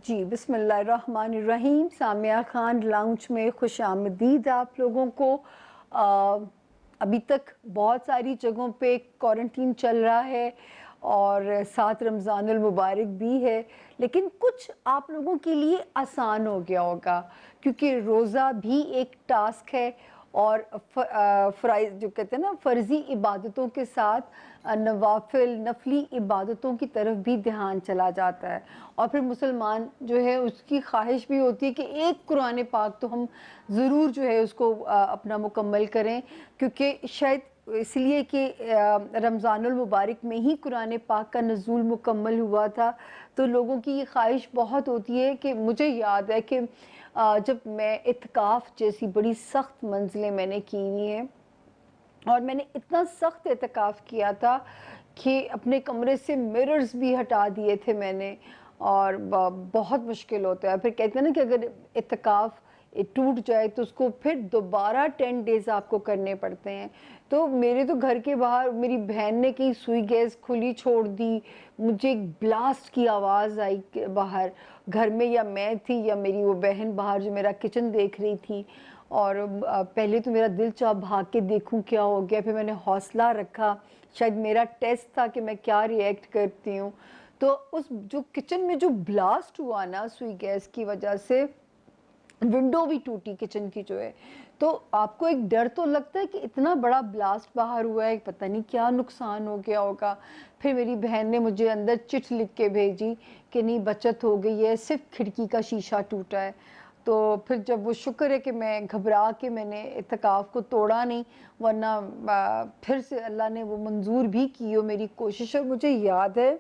جی بسم اللہ الرحمن الرحیم. سامیہ خان لاؤنج میں خوش آمدید آپ لوگوں کو. ابھی تک بہت ساری جگہوں پہ کوارنٹین چل رہا ہے اور ساتھ رمضان المبارک بھی ہے، لیکن کچھ آپ لوگوں کے لیے آسان ہو گیا ہوگا کیونکہ روزہ بھی ایک ٹاسک ہے اور جو کہتے ہیں نا فرضی عبادتوں کے ساتھ نفلی عبادتوں کی طرف بھی دھیان چلا جاتا ہے. اور پھر مسلمان جو ہے اس کی خواہش بھی ہوتی ہے کہ ایک قرآن پاک تو ہم ضرور جو ہے اس کو اپنا مکمل کریں، کیونکہ شاید اس لیے کہ رمضان المبارک میں ہی قرآن پاک کا نزول مکمل ہوا تھا، تو لوگوں کی یہ خواہش بہت ہوتی ہے. کہ مجھے یاد ہے کہ جب میں اعتکاف جیسی بڑی سخت منزلیں میں نے کی ہوئی ہیں، اور میں نے اتنا سخت اعتکاف کیا تھا کہ اپنے کمرے سے مررز بھی ہٹا دیے تھے میں نے، اور بہت مشکل ہوتا ہے. پھر کہتے ہیں نا کہ اگر اعتکاف ٹوٹ جائے تو اس کو پھر دوبارہ 10 ڈیز آپ کو کرنے پڑتے ہیں. تو میرے تو گھر کے باہر میری بہن نے کہیں سوئی گیس کھلی چھوڑ دی، مجھے ایک بلاسٹ کی آواز آئی باہر گھر میں، یا میں تھی یا میری وہ بہن باہر جو میرا کچن دیکھ رہی تھی. اور پہلے تو میرا دل چاہ بھاگ کے دیکھوں کیا ہو گیا، پھر میں نے حوصلہ رکھا، شاید میرا ٹیسٹ تھا کہ میں کیا ری ایکٹ کرتی ہوں. تو اس جو کچن میں جو بلاسٹ ہوا نا سوئی گیس کی وجہ سے، ونڈو بھی ٹوٹی کچن کی جو ہے، تو آپ کو ایک ڈر تو لگتا ہے کہ اتنا بڑا بلاسٹ باہر ہوا ہے، پتہ نہیں کیا نقصان ہو گیا ہوگا. پھر میری بہن نے مجھے اندر چٹ لکھ کے بھیجی کہ نہیں بچت ہو گئی ہے، صرف کھڑکی کا شیشہ ٹوٹا ہے. تو پھر جب وہ شکر ہے کہ میں گھبرا کے میں نے اعتکاف کو توڑا نہیں، ورنہ پھر سے اللہ نے وہ منظور بھی کی ہو میری کوشش. اور مجھے یاد ہے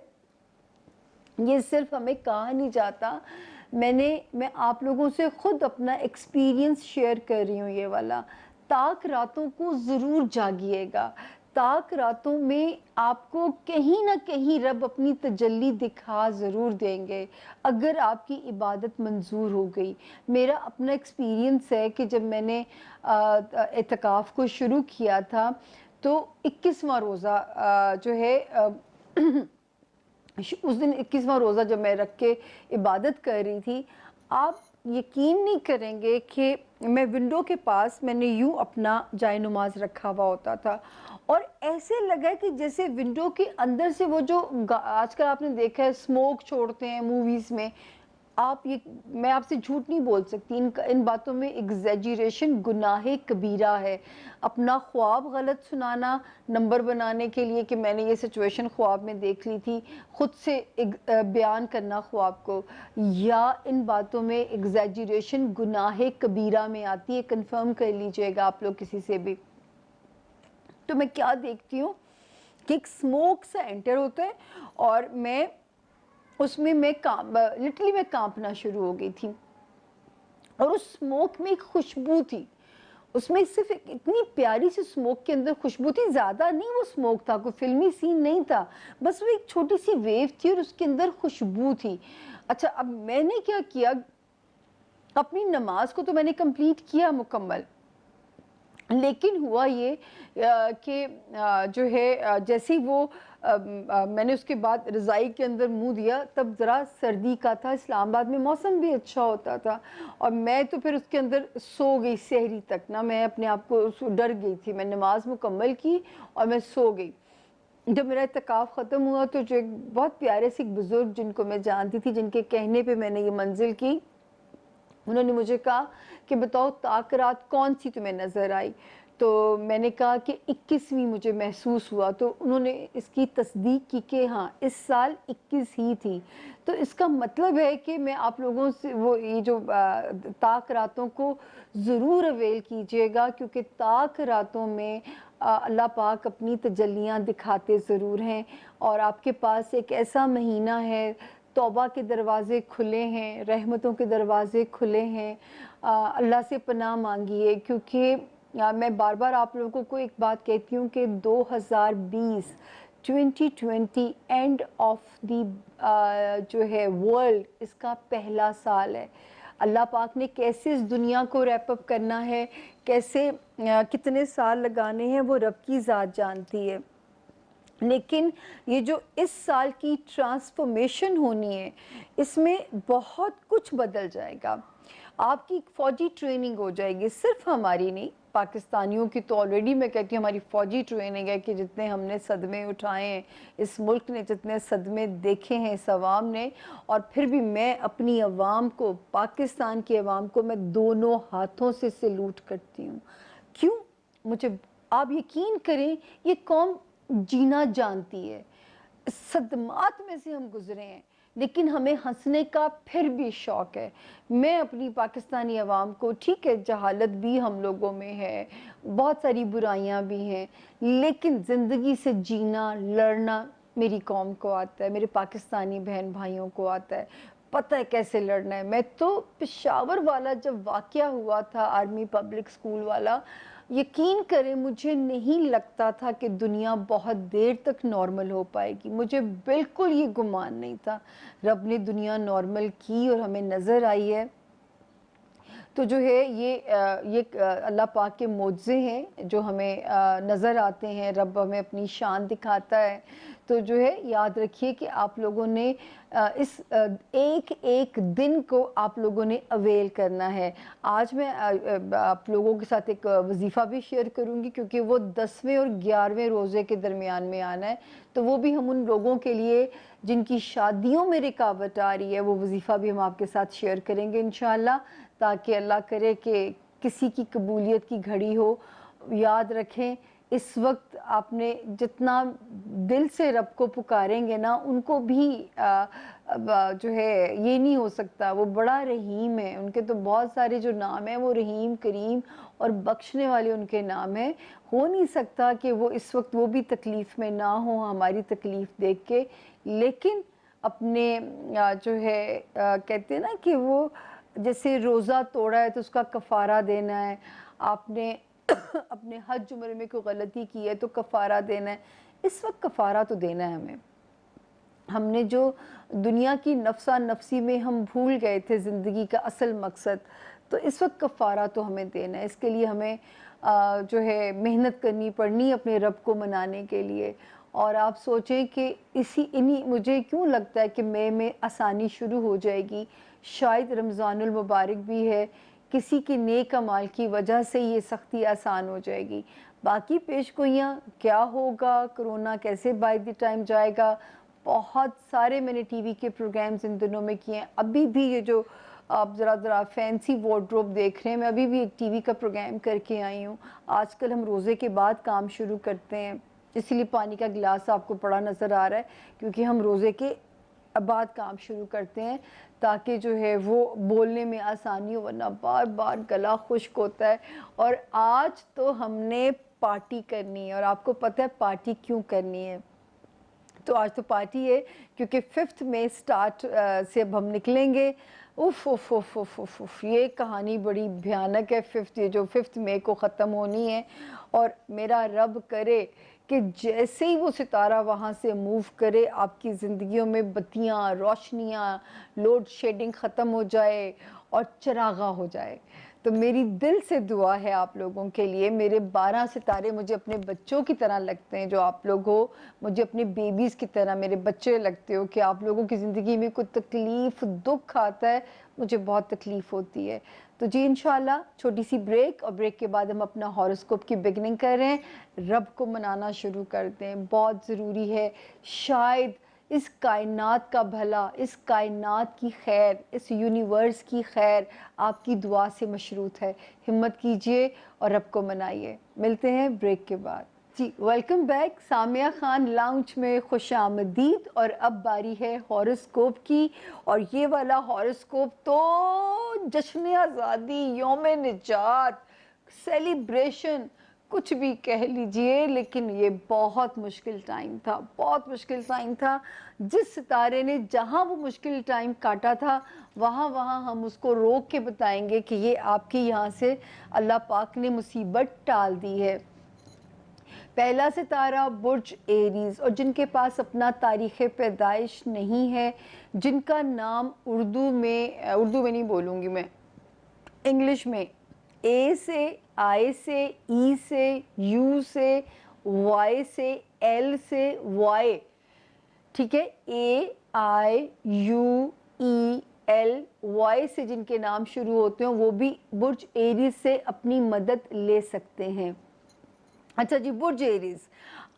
یہ صرف ہمیں کہا نہیں جاتا، میں آپ لوگوں سے خود اپنا ایکسپیرینس شیئر کر رہی ہوں. یہ والا تاک راتوں کو ضرور جاگیے گا، تاک راتوں میں آپ کو کہیں نہ کہیں رب اپنی تجلی دکھا ضرور دیں گے اگر آپ کی عبادت منظور ہو گئی. میرا اپنا ایکسپیرینس ہے کہ جب میں نے اعتکاف کو شروع کیا تھا تو 21واں روزہ جو ہے اس دن 21واں روزہ جب میں رکھ کے عبادت کر رہی تھی، آپ یقین نہیں کریں گے کہ میں ونڈو کے پاس میں نے یوں اپنا جائے نماز رکھا ہوا ہوتا تھا، اور ایسے لگا کہ جیسے ونڈو کے اندر سے وہ جو آج کل آپ نے دیکھا ہے سموک چھوڑتے ہیں موویز میں، میں آپ سے جھوٹ نہیں بول سکتی، ان باتوں میں ایگزیجریشن گناہ کبیرہ ہے. اپنا خواب غلط سنانا نمبر بنانے کے لیے کہ میں نے یہ سچویشن خواب میں دیکھ لی تھی، خود سے بیان کرنا خواب کو، یا ان باتوں میں ایگزیجریشن گناہ کبیرہ میں آتی ہے. کنفرم کر لیجئے گا آپ لوگ کسی سے بھی. تو میں کیا دیکھتی ہوں کہ ایک سموک سا انٹر ہوتا ہے، اور میں اس میں لٹرلی میں کانپنا شروع ہو گئی تھی. اور اس سموک میں ایک خوشبو تھی، اس میں صرف اتنی پیاری سی سموک کے اندر خوشبو تھی، زیادہ نہیں وہ سموک تھا، کوئی فلمی سین نہیں تھا، بس وہ ایک چھوٹی سی ویو تھی اور اس کے اندر خوشبو تھی. اچھا اب میں نے کیا کیا، اپنی نماز کو تو میں نے کمپلیٹ کیا مکمل، لیکن ہوا یہ کہ جو ہے جیسی وہ میں نے اس کے بعد رضائی کے اندر منہ دیا، تب ذرا سردی کا تھا، اسلام آباد میں موسم بھی اچھا ہوتا تھا، اور میں تو پھر اس کے اندر سو گئی سحری تک نا. میں اپنے آپ کو ڈر گئی تھی، میں نماز مکمل کی اور میں سو گئی. جب میرا اعتکاف ختم ہوا تو جو ایک بہت پیارے سے ایک بزرگ جن کو میں جانتی تھی، جن کے کہنے پہ میں نے یہ منزل کی، انہوں نے مجھے کہا کہ بتاؤ تاک رات کون سی تمہیں نظر آئی؟ تو میں نے کہا کہ 21ویں مجھے محسوس ہوا. تو انہوں نے اس کی تصدیق کی کہ ہاں اس سال 21 ہی تھی. تو اس کا مطلب ہے کہ میں آپ لوگوں سے وہ یہ جو تاک راتوں کو ضرور اویل کیجیے گا، کیونکہ تاک راتوں میں اللہ پاک اپنی تجلیاں دکھاتے ضرور ہیں، اور آپ کے پاس ایک ایسا مہینہ ہے، توبہ کے دروازے کھلے ہیں، رحمتوں کے دروازے کھلے ہیں. اللہ سے پناہ مانگیے، کیونکہ میں بار بار آپ لوگوں کو ایک بات کہتی ہوں کہ 2020 اینڈ آف دی جو ہے ورلڈ، اس کا پہلا سال ہے. اللہ پاک نے کیسے اس دنیا کو ریپ اپ کرنا ہے، کیسے کتنے سال لگانے ہیں، وہ رب کی ذات جانتی ہے. لیکن یہ جو اس سال کی ٹرانسفارمیشن ہونی ہے اس میں بہت کچھ بدل جائے گا. آپ کی فوجی ٹریننگ ہو جائے گی, صرف ہماری نہیں, پاکستانیوں کی تو آلریڈی میں کہتی ہوں ہماری فوجی ٹریننگ ہے کہ جتنے ہم نے صدمے اٹھائے ہیں اس ملک نے, جتنے صدمے دیکھے ہیں اس عوام نے, اور پھر بھی میں اپنی عوام کو, پاکستان کی عوام کو میں دونوں ہاتھوں سے سلوٹ کرتی ہوں. کیوں؟ مجھے آپ یقین کریں یہ قوم جینا جانتی ہے. صدمات میں سے ہم گزرے ہیں لیکن ہمیں ہنسنے کا پھر بھی شوق ہے. میں اپنی پاکستانی عوام کو, ٹھیک ہے جہالت بھی ہم لوگوں میں ہے, بہت ساری برائیاں بھی ہیں, لیکن زندگی سے جینا, لڑنا میری قوم کو آتا ہے, میرے پاکستانی بہن بھائیوں کو آتا ہے, پتہ ہے کیسے لڑنا ہے. میں تو پشاور والا جب واقعہ ہوا تھا, آرمی پبلک سکول والا, یقین کریں مجھے نہیں لگتا تھا کہ دنیا بہت دیر تک نارمل ہو پائے گی. مجھے بالکل یہ گمان نہیں تھا. رب نے دنیا نارمل کی اور ہمیں نظر آئی ہے. تو جو ہے یہ اللہ پاک کے معجزے ہیں جو ہمیں نظر آتے ہیں, رب ہمیں اپنی شان دکھاتا ہے. تو جو ہے یاد رکھیے کہ آپ لوگوں نے اس ایک ایک دن کو آپ لوگوں نے اویل کرنا ہے. آج میں آپ لوگوں کے ساتھ ایک وظیفہ بھی شیئر کروں گی کیونکہ وہ 10ویں اور 11ویں روزے کے درمیان میں آنا ہے. تو وہ بھی ہم ان لوگوں کے لیے جن کی شادیوں میں رکاوٹ آ رہی ہے, وہ وظیفہ بھی ہم آپ کے ساتھ شیئر کریں گے انشاءاللہ, تاکہ اللہ کرے کہ کسی کی قبولیت کی گھڑی ہو. یاد رکھیں اس وقت آپ نے جتنا دل سے رب کو پکاریں گے نا, ان کو بھی جو ہے یہ نہیں ہو سکتا, وہ بڑا رحیم ہے. ان کے تو بہت سارے جو نام ہیں وہ رحیم, کریم اور بخشنے والے ان کے نام ہیں. ہو نہیں سکتا کہ وہ اس وقت وہ بھی تکلیف میں نہ ہو ہماری تکلیف دیکھ کے. لیکن اپنے جو ہے کہتے ہیں نا کہ وہ جیسے روزہ توڑا ہے تو اس کا کفارہ دینا ہے, آپ نے اپنے حج عمرے میں کوئی غلطی کی ہے تو کفارہ دینا ہے. اس وقت کفارہ تو دینا ہے ہمیں. ہم نے جو دنیا کی نفسا نفسی میں ہم بھول گئے تھے زندگی کا اصل مقصد, تو اس وقت کفارہ تو ہمیں دینا ہے. اس کے لیے ہمیں جو ہے محنت کرنی پڑنی اپنے رب کو منانے کے لیے. اور آپ سوچیں کہ مجھے کیوں لگتا ہے کہ میں آسانی شروع ہو جائے گی. شاید رمضان المبارک بھی ہے, کسی کی نیک اعمال کی وجہ سے یہ سختی آسان ہو جائے گی. باقی پیش گوئیاں کیا ہوگا, کرونا کیسے بائی دی ٹائم جائے گا, بہت سارے میں نے ٹی وی کے پروگرامز ان دنوں میں کیے ہیں. ابھی بھی یہ جو آپ ذرا فینسی وارڈروب دیکھ رہے ہیں, میں ابھی بھی ایک ٹی وی کا پروگرام کر کے آئی ہوں. آج کل ہم روزے کے بعد کام شروع کرتے ہیں, اسی لیے پانی کا گلاس آپ کو پڑا نظر آ رہا ہے, کیونکہ ہم روزے کے بعد کام شروع کرتے ہیں تاکہ جو ہے وہ بولنے میں آسانی ہو, ورنہ بار بار گلا خشک ہوتا ہے. اور آج تو ہم نے پارٹی کرنی ہے, اور آپ کو پتہ ہے پارٹی کیوں کرنی ہے. تو آج تو پارٹی ہے کیونکہ 5 مئی سٹارٹ سے اب ہم نکلیں گے. If if if if if if یہ کہانی بڑی بھیانک ہے. جو 5 مئی کو ختم ہونی ہے, اور میرا رب کرے کہ جیسے ہی وہ ستارہ وہاں سے موو کرے آپ کی زندگیوں میں بتیاں, روشنیاں, لوڈ شیڈنگ ختم ہو جائے اور چراغاں ہو جائے. تو میری دل سے دعا ہے آپ لوگوں کے لیے. میرے 12 ستارے مجھے اپنے بچوں کی طرح لگتے ہیں, جو آپ لوگ ہو مجھے اپنے بیبیز کی طرح میرے بچے لگتے ہو. کہ آپ لوگوں کی زندگی میں کوئی تکلیف دکھ آتا ہے, مجھے بہت تکلیف ہوتی ہے. تو جی انشاءاللہ چھوٹی سی بریک, اور بریک کے بعد ہم اپنا ہاروسکوپ کی بگننگ کر رہے ہیں. رب کو منانا شروع کرتے ہیں, بہت ضروری ہے. شاید اس کائنات کا بھلا, اس کائنات کی خیر, اس یونیورس کی خیر آپ کی دعا سے مشروط ہے. ہمت کیجئے اور رب کو منائیے. ملتے ہیں بریک کے بعد. جی welcome back. Samiya Khan lounge میں خوش آمدید. اور اب باری ہے ہاروسکوپ کی, اور یہ والا ہاروسکوپ تو جشن آزادی, یوم نجات, سیلیبریشن, کچھ بھی کہہ لیجئے, لیکن یہ بہت مشکل ٹائم تھا, بہت مشکل ٹائم تھا. جس ستارے نے جہاں وہ مشکل ٹائم کاٹا تھا وہاں ہم اس کو روک کے بتائیں گے کہ یہ آپ کی یہاں سے اللہ پاک نے مصیبت ٹال دی ہے. پہلا ستارہ برج ایریز, اور جن کے پاس اپنا تاریخ پیدائش نہیں ہے, جن کا نام اردو میں نہیں بولوں گی میں, انگلش میں اے سے, آئی سے, ای سے, یو سے, وائی سے, एल से वाई, ठीक है, AIUEL, वाई से जिनके नाम शुरू होते हैं वो भी बुर्ज एरीज से अपनी मदद ले सकते हैं। अच्छा जी, बुर्ज एरीज,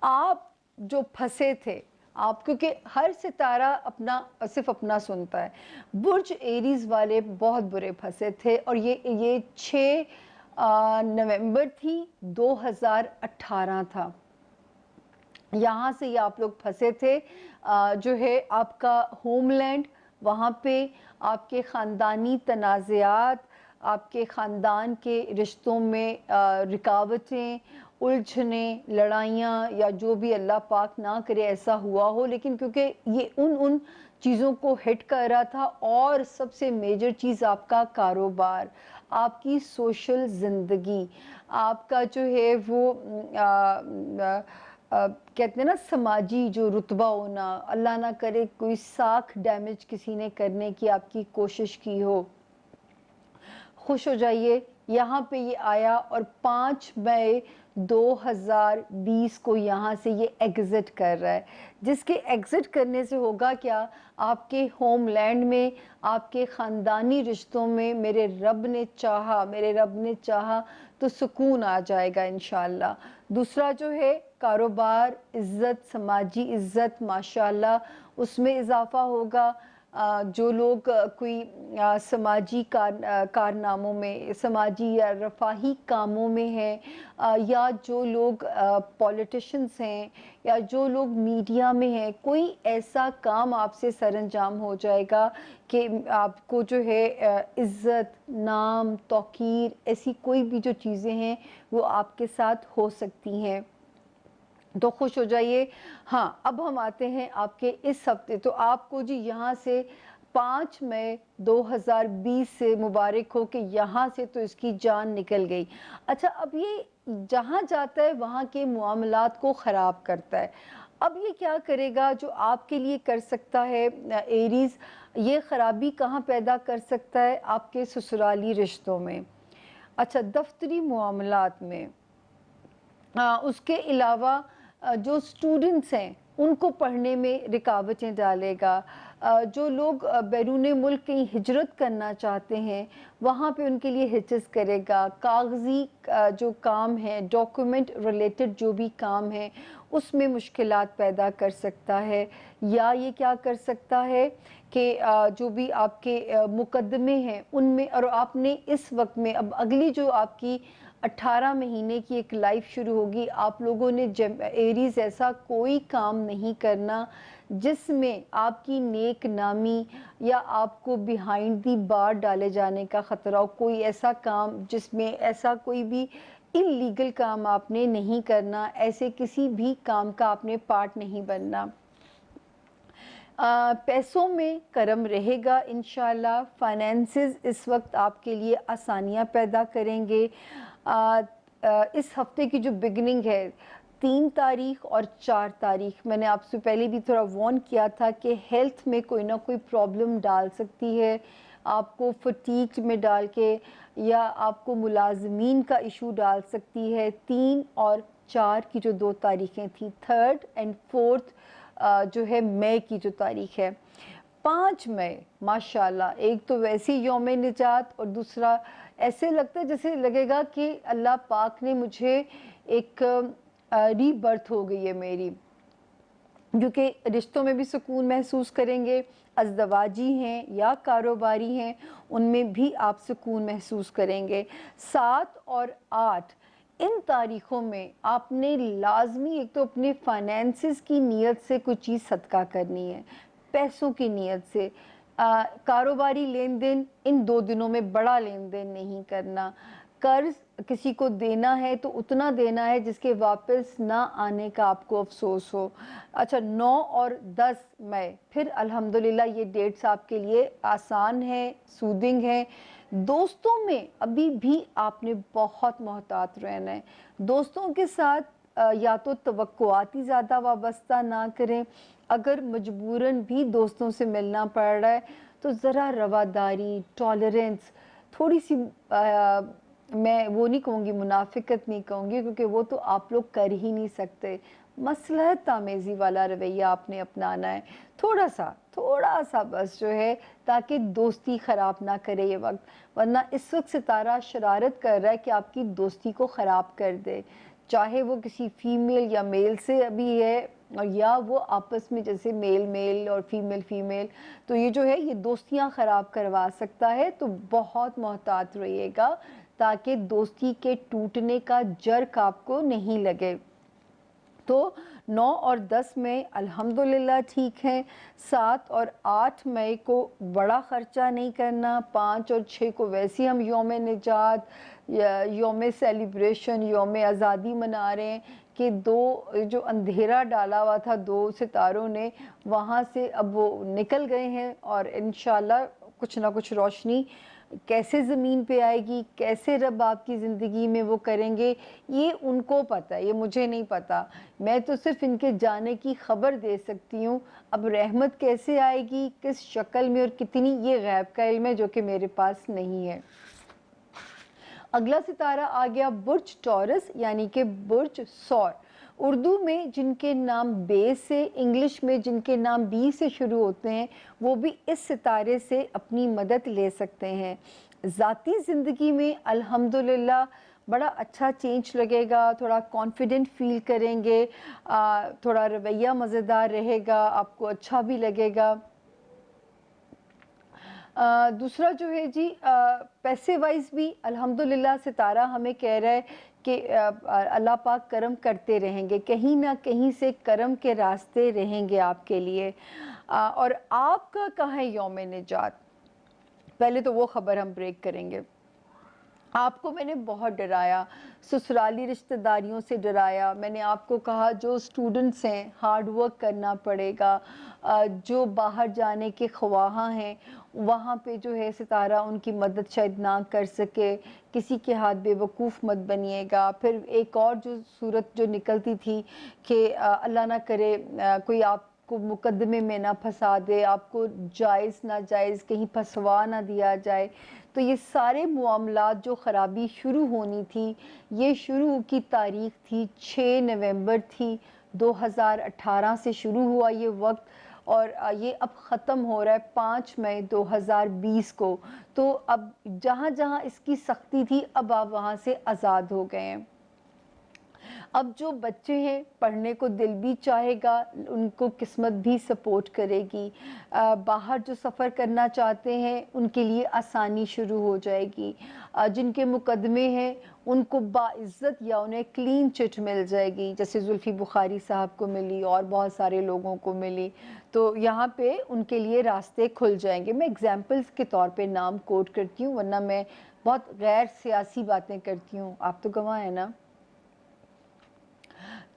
आप जो फंसे थे, आप, क्योंकि हर सितारा अपना सिर्फ अपना सुनता है, बुर्ज एरीज वाले बहुत बुरे फंसे थे। और ये 6 नवंबर थी 2018 था, यहाँ से ये आप लोग फंसे थे। जो है आपका होमलैंड, वहाँ पे आपके ख़ानदानी तनाज़ात, आपके ख़ानदान के रिश्तों में रुकावटें, उलझने, लड़ाइयाँ, या जो भी अल्लाह पाक ना करे ऐसा हुआ हो, लेकिन क्योंकि ये उन चीज़ों को हिट कर रहा था। और सबसे मेजर चीज़ आपका कारोबार, आपकी सोशल ज़िंदगी, आपका जो है वो कहते हैं ना समाजी जो रुतबा होना, अल्लाह ना करे कोई साख डैमेज किसी ने करने की आपकी कोशिश की हो। खुश हो जाइए, यहाँ पे ये आया और 5 मई 2020 को यहाँ से ये एग्ज़िट कर रहा है, जिसके एग्ज़िट करने से होगा क्या, आपके होमलैंड में, आपके ख़ानदानी रिश्तों में मेरे रब ने चाहा तो सुकून आ जाएगा इंशाअल्लाह। दूसरा जो है कारोबार, इज़्ज़त, समाजी इज़्ज़त माशाअल्लाह उसमें इजाफ़ा होगा। जो लोग कोई समाजी कारनामों में, समाजी या रफ़ाही कामों में हैं, या जो लोग पॉलिटिशियंस हैं, या जो लोग मीडिया में हैं, कोई ऐसा काम आपसे सरअंजाम हो जाएगा कि आपको जो है इज़्ज़त, नाम, तौक़ीर, ऐसी कोई भी जो चीज़ें हैं वो आपके साथ हो सकती हैं, तो खुश हो जाइए। हाँ, अब हम आते हैं आपके इस हफ्ते। तो आपको जी यहाँ से 5 मई 2020 से मुबारक हो कि यहाँ से तो इसकी जान निकल गई। अच्छा, अब ये जहाँ जाता है वहाँ के मामलात को ख़राब करता है। अब ये क्या करेगा जो आपके लिए कर सकता है एरीज़, ये ख़राबी कहाँ पैदा कर सकता है, आपके ससुराली रिश्तों में। अच्छा, दफ्तरी मामलात में, उसके अलावा जो स्टूडेंट्स हैं उनको पढ़ने में रुकावटें डालेगा। जो लोग बैरून मुल्क कहीं हिजरत करना चाहते हैं वहाँ पे उनके लिए हिचक करेगा। कागज़ी जो काम है, डॉक्यूमेंट रिलेटेड जो भी काम है, उसमें मुश्किलात पैदा कर सकता है। या ये क्या कर सकता है कि जो भी आपके मुकदमे हैं उनमें, और आपने इस वक्त में, अब अगली जो आपकी 18 महीने की एक लाइफ शुरू होगी, आप लोगों ने एरीज ऐसा कोई काम नहीं करना जिसमें आपकी नेक नामी या आपको बिहाइंड दी बार डाले जाने का ख़तरा हो। कोई ऐसा काम जिसमें ऐसा कोई भी इल्लीगल काम आपने नहीं करना, ऐसे किसी भी काम का आपने पार्ट नहीं बनना। पैसों में करम रहेगा इंशाल्लाह। फाइनेंसेस इस वक्त आपके लिए आसानियां पैदा करेंगे। इस हफ्ते की जो बिगनिंग है 3 तारीख और 4 तारीख, मैंने आपसे पहले भी थोड़ा वार्न किया था कि हेल्थ में कोई ना कोई प्रॉब्लम डाल सकती है, आपको फटीग में डाल के, या आपको मुलाजमीन का इशू डाल सकती है। 3 और 4 की जो 2 तारीखें थी, 3 एंड 4 जो है मई की जो तारीख है। 5 मई माशाल्लाह, एक तो वैसी यौम निजात, और दूसरा ऐसे लगता है जैसे लगेगा कि अल्लाह पाक ने मुझे एक रीबर्थ हो गई है मेरी, क्योंकि रिश्तों में भी सुकून महसूस करेंगे। अज़दवाजी हैं या कारोबारी हैं, उनमें भी आप सुकून महसूस करेंगे। 7 और 8 इन तारीख़ों में आपने लाजमी एक तो अपने फाइनेंसेस की नीयत से कुछ चीज़ सदका करनी है, पैसों की नीयत से। कारोबारी लेन देन इन 2 दिनों में बड़ा लेन देन नहीं करना। कर्ज किसी को देना है तो उतना देना है जिसके वापस ना आने का आपको अफसोस हो। अच्छा, 9 और 10 मई फिर अल्हम्दुलिल्लाह ये डेट्स आपके लिए आसान है, सूदिंग है। दोस्तों में अभी भी आपने बहुत मोहतात रहना है। दोस्तों के साथ या तो तवक्कुआती ज़्यादा वाबस्ता ना करें। अगर मजबूरन भी दोस्तों से मिलना पड़ रहा है तो ज़रा रवादारी, टॉलरेंस, थोड़ी सी मैं वो नहीं कहूँगी, मुनाफिकत नहीं कहूँगी, क्योंकि वो तो आप लोग कर ही नहीं सकते। मसलहत आमेज़ी वाला रवैया आपने अपनाना है, थोड़ा सा बस जो है, ताकि दोस्ती ख़राब ना करे ये वक्त। वरना इस वक्त सितारा शरारत कर रहा है कि आपकी दोस्ती को ख़राब कर दे, चाहे वो किसी फीमेल या मेल से अभी है, और या वो आपस में जैसे मेल मेल और फीमेल फीमेल, तो ये जो है ये दोस्तियां ख़राब करवा सकता है। तो बहुत मोहतात रहिएगा ताकि दोस्ती के टूटने का जर्क आपको नहीं लगे। तो 9 और 10 मई अल्हम्दुलिल्लाह ठीक है। 7 और 8 मई को बड़ा ख़र्चा नहीं करना। 5 और 6 को वैसे ही हम यौम निजात या यौम सेलिब्रेशन, यौम आज़ादी मना रहे हैं कि दो जो अंधेरा डाला हुआ था दो सितारों ने, वहाँ से अब वो निकल गए हैं, और इंशाल्लाह कुछ ना कुछ रोशनी कैसे ज़मीन पे आएगी, कैसे रब आपकी ज़िंदगी में वो करेंगे, ये उनको पता है, ये मुझे नहीं पता। मैं तो सिर्फ इनके जाने की खबर दे सकती हूँ। अब रहमत कैसे आएगी, किस शक्ल में और कितनी, ये गैब का इल्म है जो कि मेरे पास नहीं है। अगला सितारा आ गया बुर्ज टॉरस, यानी कि बुर्ज सौर। उर्दू में जिनके नाम बे से, इंग्लिश में जिनके नाम बी से शुरू होते हैं, वो भी इस सितारे से अपनी मदद ले सकते हैं। ज़ाती ज़िंदगी में अल्हम्दुलिल्लाह बड़ा अच्छा चेंज लगेगा, थोड़ा कॉन्फिडेंट फील करेंगे, थोड़ा रवैया मज़ेदार रहेगा, आपको अच्छा भी लगेगा। दूसरा जो है जी, पैसे वाइज भी अल्हम्दुलिल्लाह सितारा हमें कह रहा है कि अल्लाह पाक करम करते रहेंगे, कहीं ना कहीं से करम के रास्ते रहेंगे आपके लिए। और आपका कहाँ है यौम निजात, पहले तो वो खबर हम ब्रेक करेंगे। आपको मैंने बहुत डराया, ससुराली रिश्तेदारियों से डराया। मैंने आपको कहा जो स्टूडेंट्स हैं हार्ड वर्क करना पड़ेगा, जो बाहर जाने के ख्वाहां हैं वहाँ पे जो है सितारा उनकी मदद शायद ना कर सके, किसी के हाथ बेवकूफ़ मत बनिएगा। फिर एक और जो सूरत जो निकलती थी कि अल्लाह ना करे कोई आपको मुकदमे में ना फंसा दे, आपको जायज़ नाजायज़ कहीं फंसवा ना दिया जाए। तो ये सारे मामलात जो ख़राबी शुरू होनी थी, ये शुरू की तारीख़ थी 6 नवंबर थी, 2018 से शुरू हुआ ये वक्त, और ये अब ख़त्म हो रहा है 5 मई 2020 को। तो अब जहाँ जहाँ इसकी सख्ती थी, अब आप वहाँ से आज़ाद हो गए हैं। अब जो बच्चे हैं पढ़ने को दिल भी चाहेगा, उनको किस्मत भी सपोर्ट करेगी। बाहर जो सफ़र करना चाहते हैं उनके लिए आसानी शुरू हो जाएगी। जिनके मुकदमे हैं उनको बाइज़्ज़त या उन्हें क्लीन चिट मिल जाएगी, जैसे जुल्फ़ी बुखारी साहब को मिली और बहुत सारे लोगों को मिली। तो यहाँ पे उनके लिए रास्ते खुल जाएंगे। मैं एग्जाम्पल्स के तौर पे नाम कोट करती हूँ, वरना मैं बहुत गैर सियासी बातें करती हूँ, आप तो गवाह हैं ना।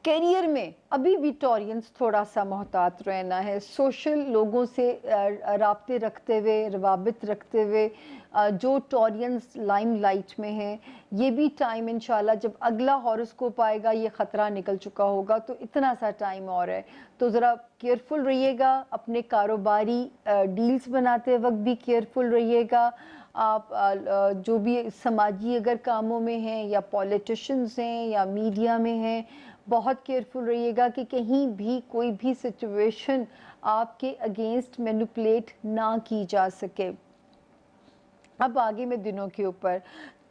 करियर में अभी भी टॉरियंस थोड़ा सा मोहतात रहना है, सोशल लोगों से राब्ते रखते हुए, रवाबित रखते हुए। जो टॉरियंस लाइमलाइट में हैं, ये भी टाइम इंशाल्लाह जब अगला हॉरोस्कोप आएगा ये ख़तरा निकल चुका होगा, तो इतना सा टाइम और है। तो ज़रा केयरफुल रहिएगा, अपने कारोबारी डील्स बनाते वक्त भी केयरफुल रहिएगा। आप जो भी समाजी अगर कामों में हैं या पॉलिटिशियंस हैं या मीडिया में हैं, बहुत केयरफुल रहिएगा कि कहीं भी कोई भी सिचुएशन आपके अगेंस्ट मैनिपुलेट ना की जा सके। अब आगे मैं दिनों के ऊपर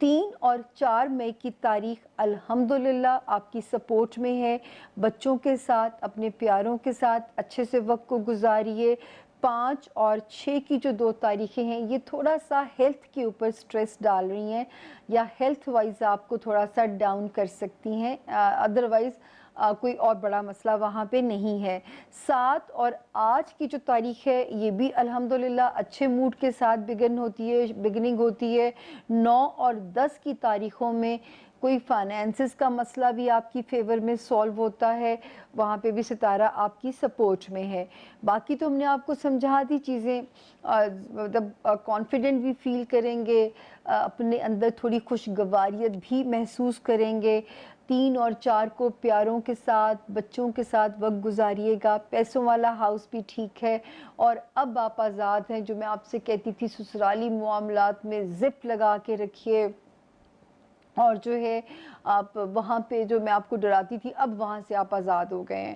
3 और 4 मई की तारीख अल्हम्दुलिल्लाह आपकी सपोर्ट में है। बच्चों के साथ, अपने प्यारों के साथ अच्छे से वक्त को गुजारिए। 5 और 6 की जो 2 तारीखें हैं ये थोड़ा सा हेल्थ के ऊपर स्ट्रेस डाल रही हैं, या हेल्थ वाइज आपको थोड़ा सा डाउन कर सकती हैं। अदरवाइज़ कोई और बड़ा मसला वहाँ पे नहीं है। 7 और 8 की जो तारीख है ये भी अल्हम्दुलिल्लाह अच्छे मूड के साथ बिगनिंग होती है। 9 और 10 की तारीखों में कोई फाइनेंसिस का मसला भी आपकी फेवर में सॉल्व होता है, वहाँ पे भी सितारा आपकी सपोर्ट में है। बाकी तो हमने आपको समझा दी चीज़ें। मतलब कॉन्फिडेंट भी फील करेंगे, अपने अंदर थोड़ी खुशगवारियत भी महसूस करेंगे। 3 और 4 को प्यारों के साथ, बच्चों के साथ वक्त गुजारिएगा। पैसों वाला हाउस भी ठीक है, और अब आप आज़ाद हैं। जो मैं आपसे कहती थी ससुराली मामलात में ज़िप लगा के रखिए, और जो है آپ وہاں پہ جو میں آپ کو ڈراتی تھی اب وہاں سے آپ آزاد ہو گئے ہیں.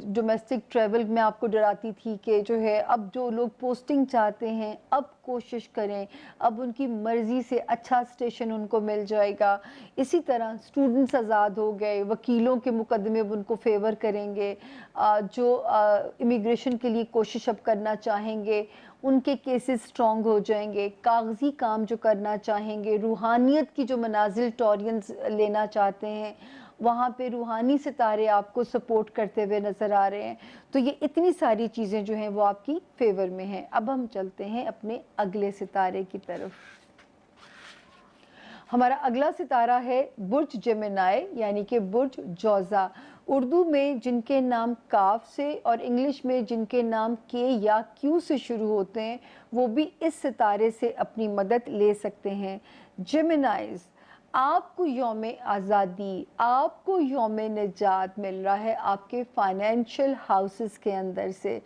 ڈومیسٹک ٹریول میں آپ کو ڈراتی تھی کہ جو ہے اب جو لوگ پوسٹنگ چاہتے ہیں اب کوشش کریں, اب ان کی مرضی سے اچھا اسٹیشن ان کو مل جائے گا. اسی طرح اسٹوڈنٹس آزاد ہو گئے, وکیلوں کے مقدمے ان کو فیور کریں گے, جو امیگریشن کے لیے کوشش اب کرنا چاہیں گے ان کے کیسز سٹرونگ ہو جائیں گے, کاغذی کام جو کرنا چاہیں گے, روحانیت کی جو منازل ٹورینز لینا چاہتے ہیں وہاں پہ روحانی ستارے آپ کو سپورٹ کرتے ہوئے نظر آ رہے ہیں. تو یہ اتنی ساری چیزیں جو ہیں وہ آپ کی فیور میں ہیں. اب ہم چلتے ہیں اپنے اگلے ستارے کی طرف. ہمارا اگلا ستارہ ہے برج جیمنائی یعنی کہ برج جوزا. اردو میں جن کے نام کاف سے اور انگلش میں جن کے نام کے یا کیو سے شروع ہوتے ہیں وہ بھی اس ستارے سے اپنی مدد لے سکتے ہیں. جیمنائز, آپ کو یوم آزادی, آپ کو یوم نجات مل رہا ہے آپ کے فائنینشل ہاؤسز کے اندر سے.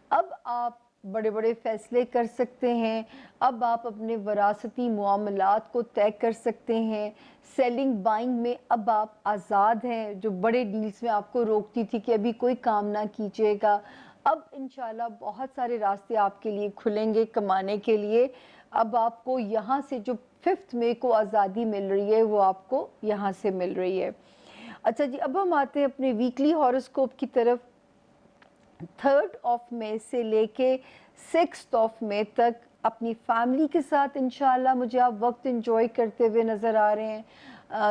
اب آپ بڑے بڑے فیصلے کر سکتے ہیں, اب آپ اپنے وراثتی معاملات کو طے کر سکتے ہیں. سیلنگ بائنگ میں اب آپ آزاد ہیں, جو بڑے ڈیلز میں آپ کو روکتی تھی کہ ابھی کوئی کام نہ کیجیے گا, اب انشاءاللہ بہت سارے راستے آپ کے لیے کھلیں گے کمانے کے لیے. اب آپ کو یہاں سے جو 5 مئی کو آزادی مل رہی ہے وہ آپ کو یہاں سے مل رہی ہے. اچھا جی, اب ہم آتے ہیں اپنے ویکلی ہاروسکوپ کی طرف. 3 مئی سے لے کے 6 مئی تک اپنی فیملی کے ساتھ انشاءاللہ مجھے آپ وقت انجوائے کرتے ہوئے نظر آ رہے ہیں.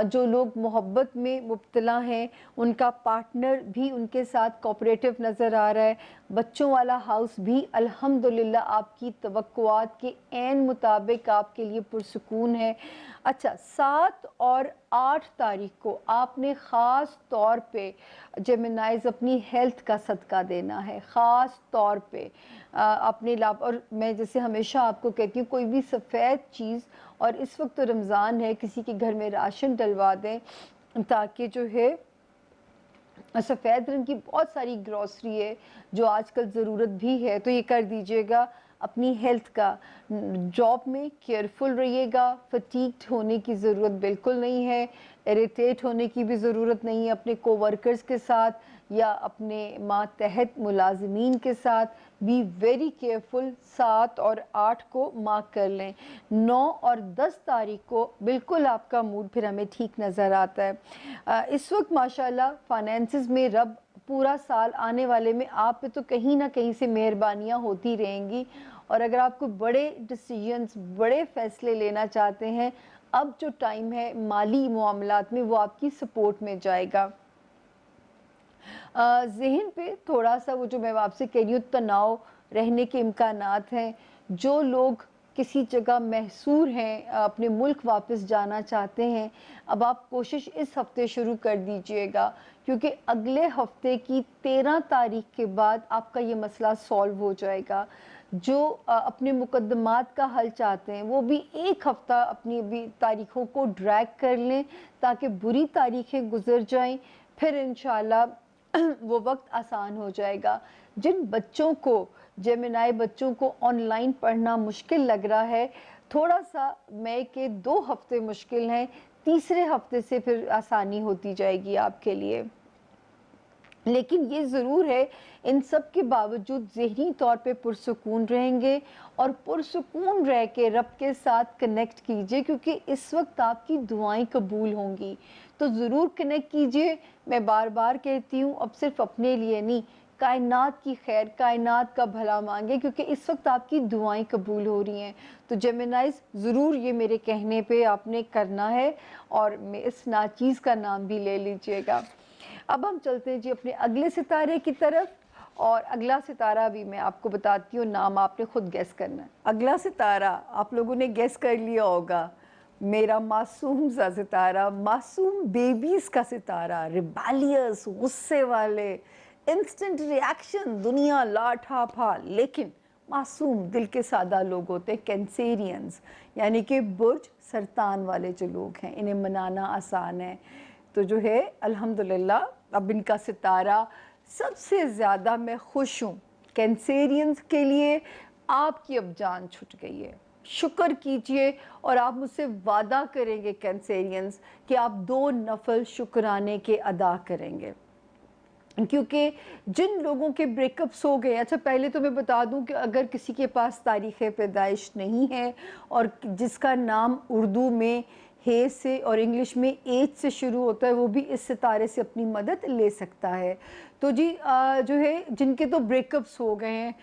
جو لوگ محبت میں مبتلا ہیں ان کا پارٹنر بھی ان کے ساتھ کوآپریٹو نظر آ رہا ہے. بچوں والا ہاؤس بھی الحمدللہ آپ کی توقعات کے عین مطابق آپ کے لیے پرسکون ہے. اچھا, 7 اور 8 تاریخ کو آپ نے خاص طور پہ جیمنائز اپنی ہیلتھ کا صدقہ دینا ہے, خاص طور پہ اپنے اور میں جیسے ہمیشہ آپ کو کہتی ہوں کوئی بھی سفید چیز, اور اس وقت تو رمضان ہے کسی کے گھر میں راشن ڈلوا دیں تاکہ جو ہے سفید رنگ کی بہت ساری گروسری ہے جو آج کل ضرورت بھی ہے تو یہ کر دیجیے گا. اپنی ہیلتھ کا, جاب میں کیئرفل رہیے گا, فٹیگڈ ہونے کی ضرورت بالکل نہیں ہے, اریٹیٹ ہونے کی بھی ضرورت نہیں ہے اپنے کو ورکرز کے ساتھ یا اپنے ماتحت ملازمین کے ساتھ. Be very careful. 7 اور 8 کو مارک کر لیں. 9 اور 10 تاریخ کو بالکل آپ کا موڈ پھر ہمیں ٹھیک نظر آتا ہے. اس وقت ماشاءاللہ فائنینسز میں رب پورا سال آنے والے میں آپ پہ تو کہیں نہ کہیں سے مہربانیاں ہوتی رہیں گی, اور اگر آپ کو بڑے ڈیسیجنز, بڑے فیصلے لینا چاہتے ہیں اب جو ٹائم ہے مالی معاملات میں وہ آپ کی سپورٹ میں جائے گا. ذہن پہ تھوڑا سا وہ جو میں آپ سے کہہ رہی ہوں تناؤ رہنے کے امکانات ہیں. جو لوگ کسی جگہ محصور ہیں, اپنے ملک واپس جانا چاہتے ہیں, اب آپ کوشش اس ہفتے شروع کر دیجئے گا کیونکہ اگلے ہفتے کی 13 تاریخ کے بعد آپ کا یہ مسئلہ سالو ہو جائے گا. جو اپنے مقدمات کا حل چاہتے ہیں وہ بھی ایک ہفتہ اپنی بھی تاریخوں کو ڈریگ کر لیں تاکہ بری تاریخیں گزر جائیں, پھر انشاءاللہ وہ وقت آسان ہو جائے گا. جن بچوں کو, جیمنائی بچوں کو آن لائن پڑھنا مشکل لگ رہا ہے, تھوڑا سا مئی کے 2 ہفتے مشکل ہیں, تیسرے ہفتے سے پھر آسانی ہوتی جائے گی آپ کے لیے. لیکن یہ ضرور ہے ان سب کے باوجود ذہنی طور پہ پرسکون رہیں گے, اور پرسکون رہ کے رب کے ساتھ کنیکٹ کیجئے کیونکہ اس وقت آپ کی دعائیں قبول ہوں گی. تو ضرور کنیکٹ کیجئے. میں بار بار کہتی ہوں اب صرف اپنے لیے نہیں, کائنات کی خیر, کائنات کا بھلا مانگے کیونکہ اس وقت آپ کی دعائیں قبول ہو رہی ہیں. تو جیمنائز ضرور یہ میرے کہنے پہ آپ نے کرنا ہے, اور اس ناچیز کا نام بھی لے لیجئے گا. اب ہم چلتے ہیں جی اپنے اگلے ستارے کی طرف, اور اگلا ستارہ بھی میں آپ کو بتاتی ہوں, نام آپ نے خود گیس کرنا ہے. اگلا ستارہ آپ لوگوں نے گیس کر لیا ہوگا, میرا معصوم سا ستارہ, معصوم بیبیز کا ستارہ, ریبیلیس, غصے والے, انسٹنٹ ریاکشن, دنیا لا ٹھاپا, لیکن معصوم دل کے سادہ لوگ ہوتے ہیں, کینسیرینز, یعنی کہ برج سرطان والے جو لوگ ہیں, انہیں منانا آسان ہے. تو جو ہے الحمدللہ اب ان کا ستارہ سب سے زیادہ میں خوش ہوں. کینسیرینز کے لیے آپ کی اب جان چھٹ گئی ہے, शुक्र कीजिए और आप मुझसे वादा करेंगे कैंसेरियंस कि आप 2 नफल शुक्राने के अदा करेंगे, क्योंकि जिन लोगों के ब्रेकअप्स हो गए। अच्छा, पहले तो मैं बता दूं कि अगर किसी के पास तारीख़ पैदाइश नहीं है और जिसका नाम उर्दू में हे से और इंग्लिश में एच से शुरू होता है, वो भी इस सितारे से अपनी मदद ले सकता है। तो जी जो है जिनके तो ब्रेकअप्स हो गए हैं,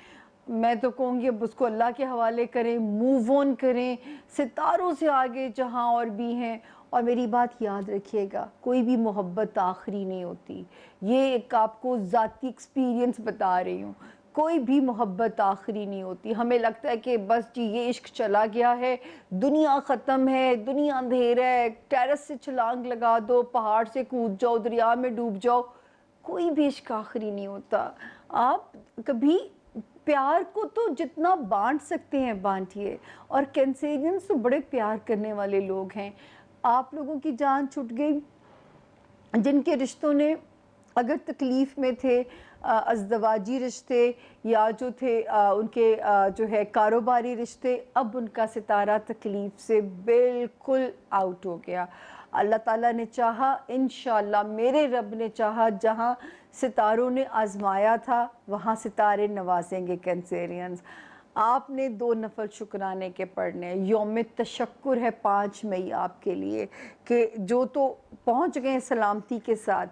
मैं तो कहूँगी अब उसको अल्लाह के हवाले करें, मूव ऑन करें, सितारों से आगे जहाँ और भी हैं। और मेरी बात याद रखिएगा, कोई भी मोहब्बत आखिरी नहीं होती। ये एक आपको ज़ाती एक्सपीरियंस बता रही हूँ, कोई भी मोहब्बत आखिरी नहीं होती। हमें लगता है कि बस जी ये इश्क चला गया है, दुनिया ख़त्म है, दुनिया अंधेरा है, टेरेस से छलांग लगा दो, पहाड़ से कूद जाओ, दरिया में डूब जाओ, कोई भी इश्क आखिरी नहीं होता। आप कभी प्यार को तो जितना बांट सकते हैं बांटिए। और कैंसेरियंस तो बड़े प्यार करने वाले लोग हैं। आप लोगों की जान छूट गई, जिनके रिश्तों ने अगर तकलीफ़ में थे, अज़दवाजी रिश्ते या जो थे उनके जो है कारोबारी रिश्ते, अब उनका सितारा तकलीफ़ से बिल्कुल आउट हो गया। अल्लाह ताला ने चाहा, इंशाअल्लाह मेरे रब ने चाहा, जहाँ सितारों ने आज़माया था वहाँ सितारे नवाजेंगे कैंसेरियंस। आपने 2 नफल शुक्राने के पढ़ने। यौम तशक्कुर है 5 मई आपके लिए, कि जो तो पहुँच गए सलामती के साथ,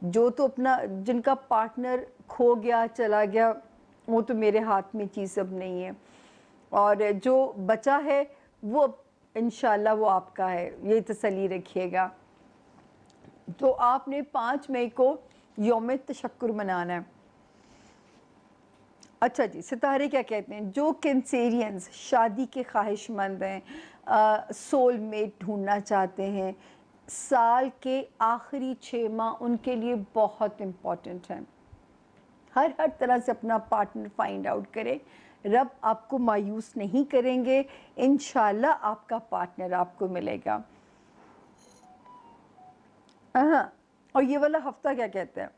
जो तो अपना जिनका पार्टनर खो गया चला गया, वो तो मेरे हाथ में चीज़ अब नहीं है, और जो बचा है वो इंशाअल्लाह वो आपका है, ये तसल्ली रखिएगा। तो आपने 5 मई को यौम तशक्कुर मनाना है। अच्छा जी, सितारे क्या कहते हैं? जो कैंसेरियंस शादी के ख्वाहिशमंद हैं, सोलमेट ढूंढना चाहते हैं, साल के आखिरी 6 माह उनके लिए बहुत इम्पॉर्टेंट हैं। हर तरह से अपना पार्टनर फाइंड आउट करें, रब आपको मायूस नहीं करेंगे, इंशाल्लाह आपका पार्टनर आपको मिलेगा। हाँ, और ये वाला हफ्ता क्या कहते हैं?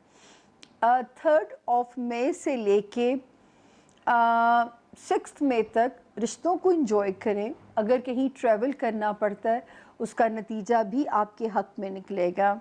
3 मई से लेके 6 मई तक रिश्तों को एंजॉय करें। अगर कहीं ट्रैवल करना पड़ता है, उसका नतीजा भी आपके हक़ में निकलेगा।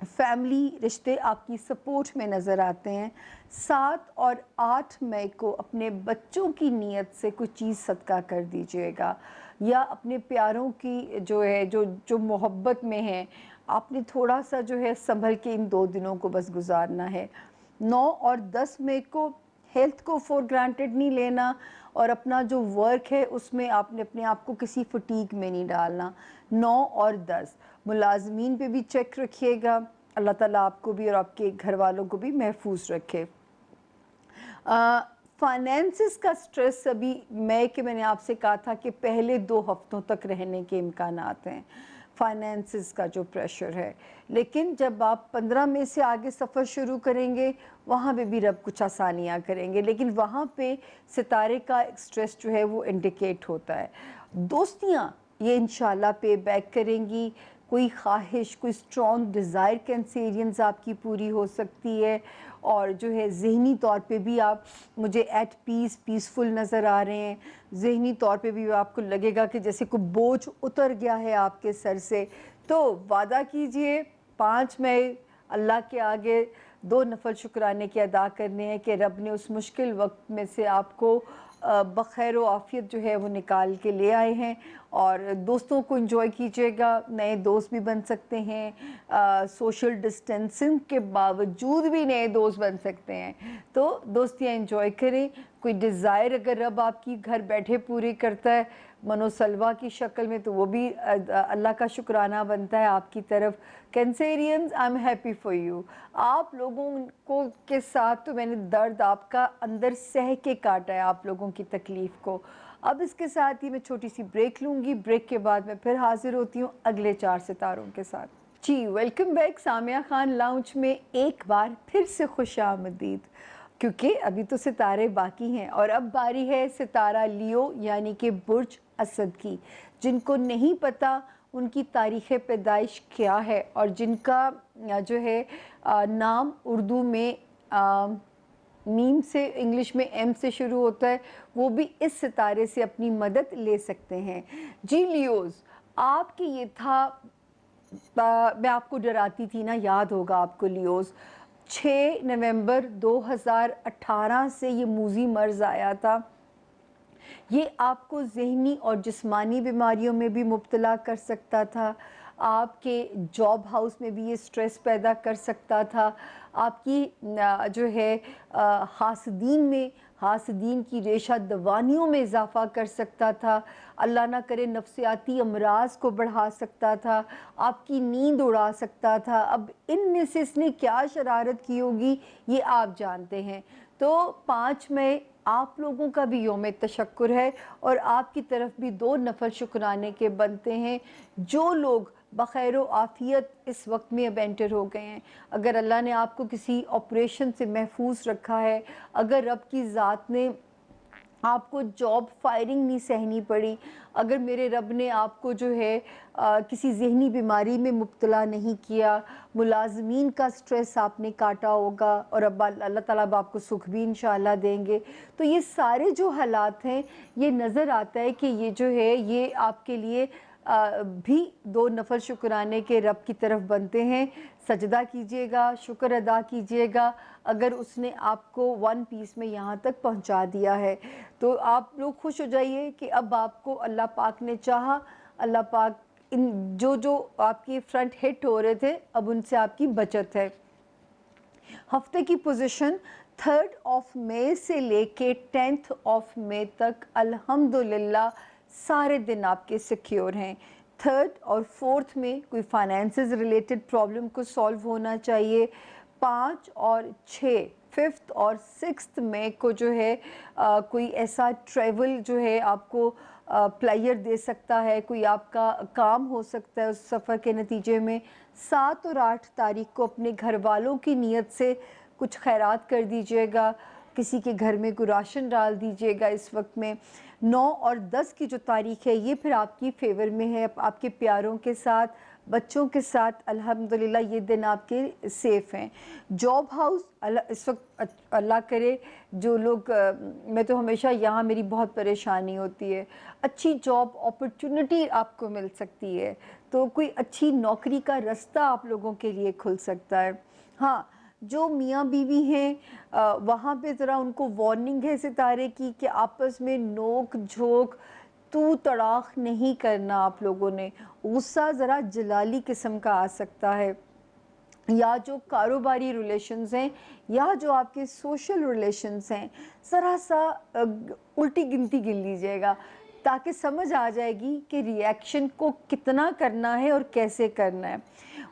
फैमिली रिश्ते आपकी सपोर्ट में नज़र आते हैं। 7 और 8 मई को अपने बच्चों की नीयत से कुछ चीज़ सदका कर दीजिएगा, या अपने प्यारों की जो है जो मोहब्बत में हैं, आपने थोड़ा सा जो है संभल के इन 2 दिनों को बस गुजारना है। 9 और 10 मई को हेल्थ को फॉर ग्रांटेड नहीं लेना, और अपना जो वर्क है उसमें आपने अपने आप को किसी फटीग में नहीं डालना। 9 और 10 मुलाजमीन पे भी चेक रखिएगा। अल्लाह ताला आपको भी और आपके घर वालों को भी महफूज रखे। फाइनेंसिस का स्ट्रेस अभी मैंने आपसे कहा था कि पहले 2 हफ्तों तक रहने के इम्कानात हैं, फाइनेंसिस का जो प्रेशर है। लेकिन जब आप 15 मई से आगे सफ़र शुरू करेंगे, वहाँ पे भी रब कुछ आसानियाँ करेंगे, लेकिन वहाँ पे सितारे का स्ट्रेस जो है वो इंडिकेट होता है। दोस्तियाँ ये इंशाल्लाह पे बैक करेंगी। कोई ख्वाहिश, कोई स्ट्रॉन्ग डिज़ायर कैंसेरियंस आपकी पूरी हो सकती है, और जो है ज़हनी तौर पे भी आप मुझे एट पीस, पीसफुल नज़र आ रहे हैं। ज़हनी तौर पे भी आपको लगेगा कि जैसे कोई बोझ उतर गया है आपके सर से। तो वादा कीजिए 5 मई अल्लाह के आगे 2 नफल शुक्राने के अदा करने हैं कि रब ने उस मुश्किल वक्त में से आपको बखैर व आफ़ियत जो है वो निकाल के ले आए हैं। और दोस्तों को एंजॉय कीजिएगा, नए दोस्त भी बन सकते हैं, सोशल डिस्टेंसिंग के बावजूद भी नए दोस्त बन सकते हैं। तो दोस्तियाँ एंजॉय करें। कोई डिज़ायर अगर रब आपकी घर बैठे पूरी करता है मनोसलवा की शक्ल में, तो वो भी अल्लाह का शुक्राना बनता है आपकी तरफ। Cancerians, I am happy for you. आप लोगों को के साथ तो मैंने दर्द आपका अंदर सह के काटा है, आप लोगों की तकलीफ़ को। अब इसके साथ ही मैं छोटी सी ब्रेक लूँगी। ब्रेक के बाद मैं फिर हाज़िर होती हूँ अगले 4 सितारों के साथ। जी, welcome back Samia Khan lounge में एक बार फिर से खुशामदीद, क्योंकि अभी तो सितारे बाकी हैं और अब बारी है सितारा लियो यानी कि बुर्ज असद की। जिनको नहीं पता उनकी तारीख़ पैदाइश क्या है, और जिनका जो है नाम उर्दू में मीम से इंग्लिश में एम से शुरू होता है, वो भी इस सितारे से अपनी मदद ले सकते हैं। जी लियोज़, आपकी ये था मैं आपको डराती थी ना, याद होगा आपको लियोज़। 6 नवंबर 2018 से ये मूज़ी मर्ज़ आया था। ये आपको ज़हनी और जिस्मानी बीमारियों में भी मुब्तला कर सकता था, आपके जॉब हाउस में भी ये स्ट्रेस पैदा कर सकता था, आपकी जो है हासदीन में, हासदीन की रेशा दवानियों में इजाफ़ा कर सकता था, अल्लाह ना करे नफ्सियाती अमराज को बढ़ा सकता था, आपकी नींद उड़ा सकता था। अब इनमें से इसने क्या शरारत की होगी, ये आप जानते हैं। तो 5 मई आप लोगों का भी यौम तशक्कुर है और आपकी तरफ भी 2 नफल शुक्राने के बनते हैं। जो लोग बखैर आफियत इस वक्त में अब एंटर हो गए हैं, अगर अल्लाह ने आपको किसी ऑपरेशन से महफूज रखा है, अगर रब की ज़ात ने आपको जॉब फायरिंग नहीं सहनी पड़ी, अगर मेरे रब ने आपको जो है किसी ज़हनी बीमारी में मुब्तला नहीं किया, मुलाज़मीन का स्ट्रेस आपने काटा होगा और अब अल्लाह ताला अब आपको सुख भी इंशाअल्लाह देंगे। तो ये सारे जो हालात हैं, ये नज़र आता है कि ये जो है ये आपके लिए भी 2 नफल शुक्राने के रब की तरफ बनते हैं। सजदा कीजिएगा, शुक्र अदा कीजिएगा, अगर उसने आपको वन पीस में यहाँ तक पहुँचा दिया है। तो आप लोग खुश हो जाइए कि अब आपको अल्लाह पाक ने चाहा, अल्लाह पाक इन जो आपकी फ्रंट हिट हो रहे थे, अब उनसे आपकी बचत है। हफ्ते की पोजीशन 3 मई से लेके 10 मई तक अल्हम्दुलिल्लाह सारे दिन आपके सिक्योर हैं। 3 और 4 में कोई फाइनेंसेस रिलेटेड प्रॉब्लम को सॉल्व होना चाहिए। 5 और 6, 5 और 6 मई को जो है कोई ऐसा ट्रैवल जो है आपको प्लेयर दे सकता है, कोई आपका काम हो सकता है उस सफ़र के नतीजे में। 7 और 8 तारीख को अपने घर वालों की नीयत से कुछ खैरात कर दीजिएगा, किसी के घर में कोई राशन डाल दीजिएगा इस वक्त में। 9 और 10 की जो तारीख है ये फिर आपकी फेवर में है, आपके प्यारों के साथ, बच्चों के साथ अल्हम्दुलिल्लाह ये दिन आपके सेफ़ हैं। जॉब हाउस इस वक्त अल्लाह करे जो लोग मैं तो हमेशा यहाँ मेरी बहुत परेशानी होती है, अच्छी जॉब अपॉर्चुनिटी आपको मिल सकती है, तो कोई अच्छी नौकरी का रास्ता आप लोगों के लिए खुल सकता है। हाँ, जो मियाँ बीवी हैं वहाँ पे ज़रा उनको वार्निंग है सितारे की कि आपस में नोक झोंक तू तड़ाक नहीं करना आप लोगों ने, गुस्सा ज़रा जलाली किस्म का आ सकता है। या जो कारोबारी रिलेशंस हैं या जो आपके सोशल रिलेशंस हैं, ज़रा सा उल्टी गिनती गिन लीजिएगा ताकि समझ आ जाएगी कि रिएक्शन को कितना करना है और कैसे करना है।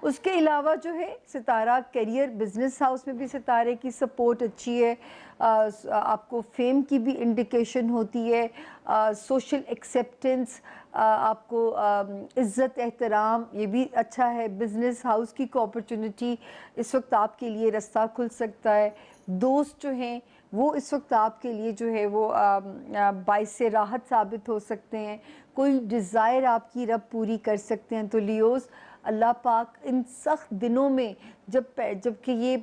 उसके अलावा जो है सितारा करियर बिजनेस हाउस में भी सितारे की सपोर्ट अच्छी है, आपको फेम की भी इंडिकेशन होती है, सोशल एक्सेप्टेंस, आपको इज़्ज़त एहतराम ये भी अच्छा है। बिज़नेस हाउस की अपॉर्चुनिटी इस वक्त आपके लिए रास्ता खुल सकता है। दोस्त जो हैं वो इस वक्त आपके लिए जो है वो बाइस से राहत साबित हो सकते हैं, कोई डिज़ायर आपकी रब पूरी कर सकते हैं। तो लियोज़ अल्लाह पाक इन सख्त दिनों में जबकि ये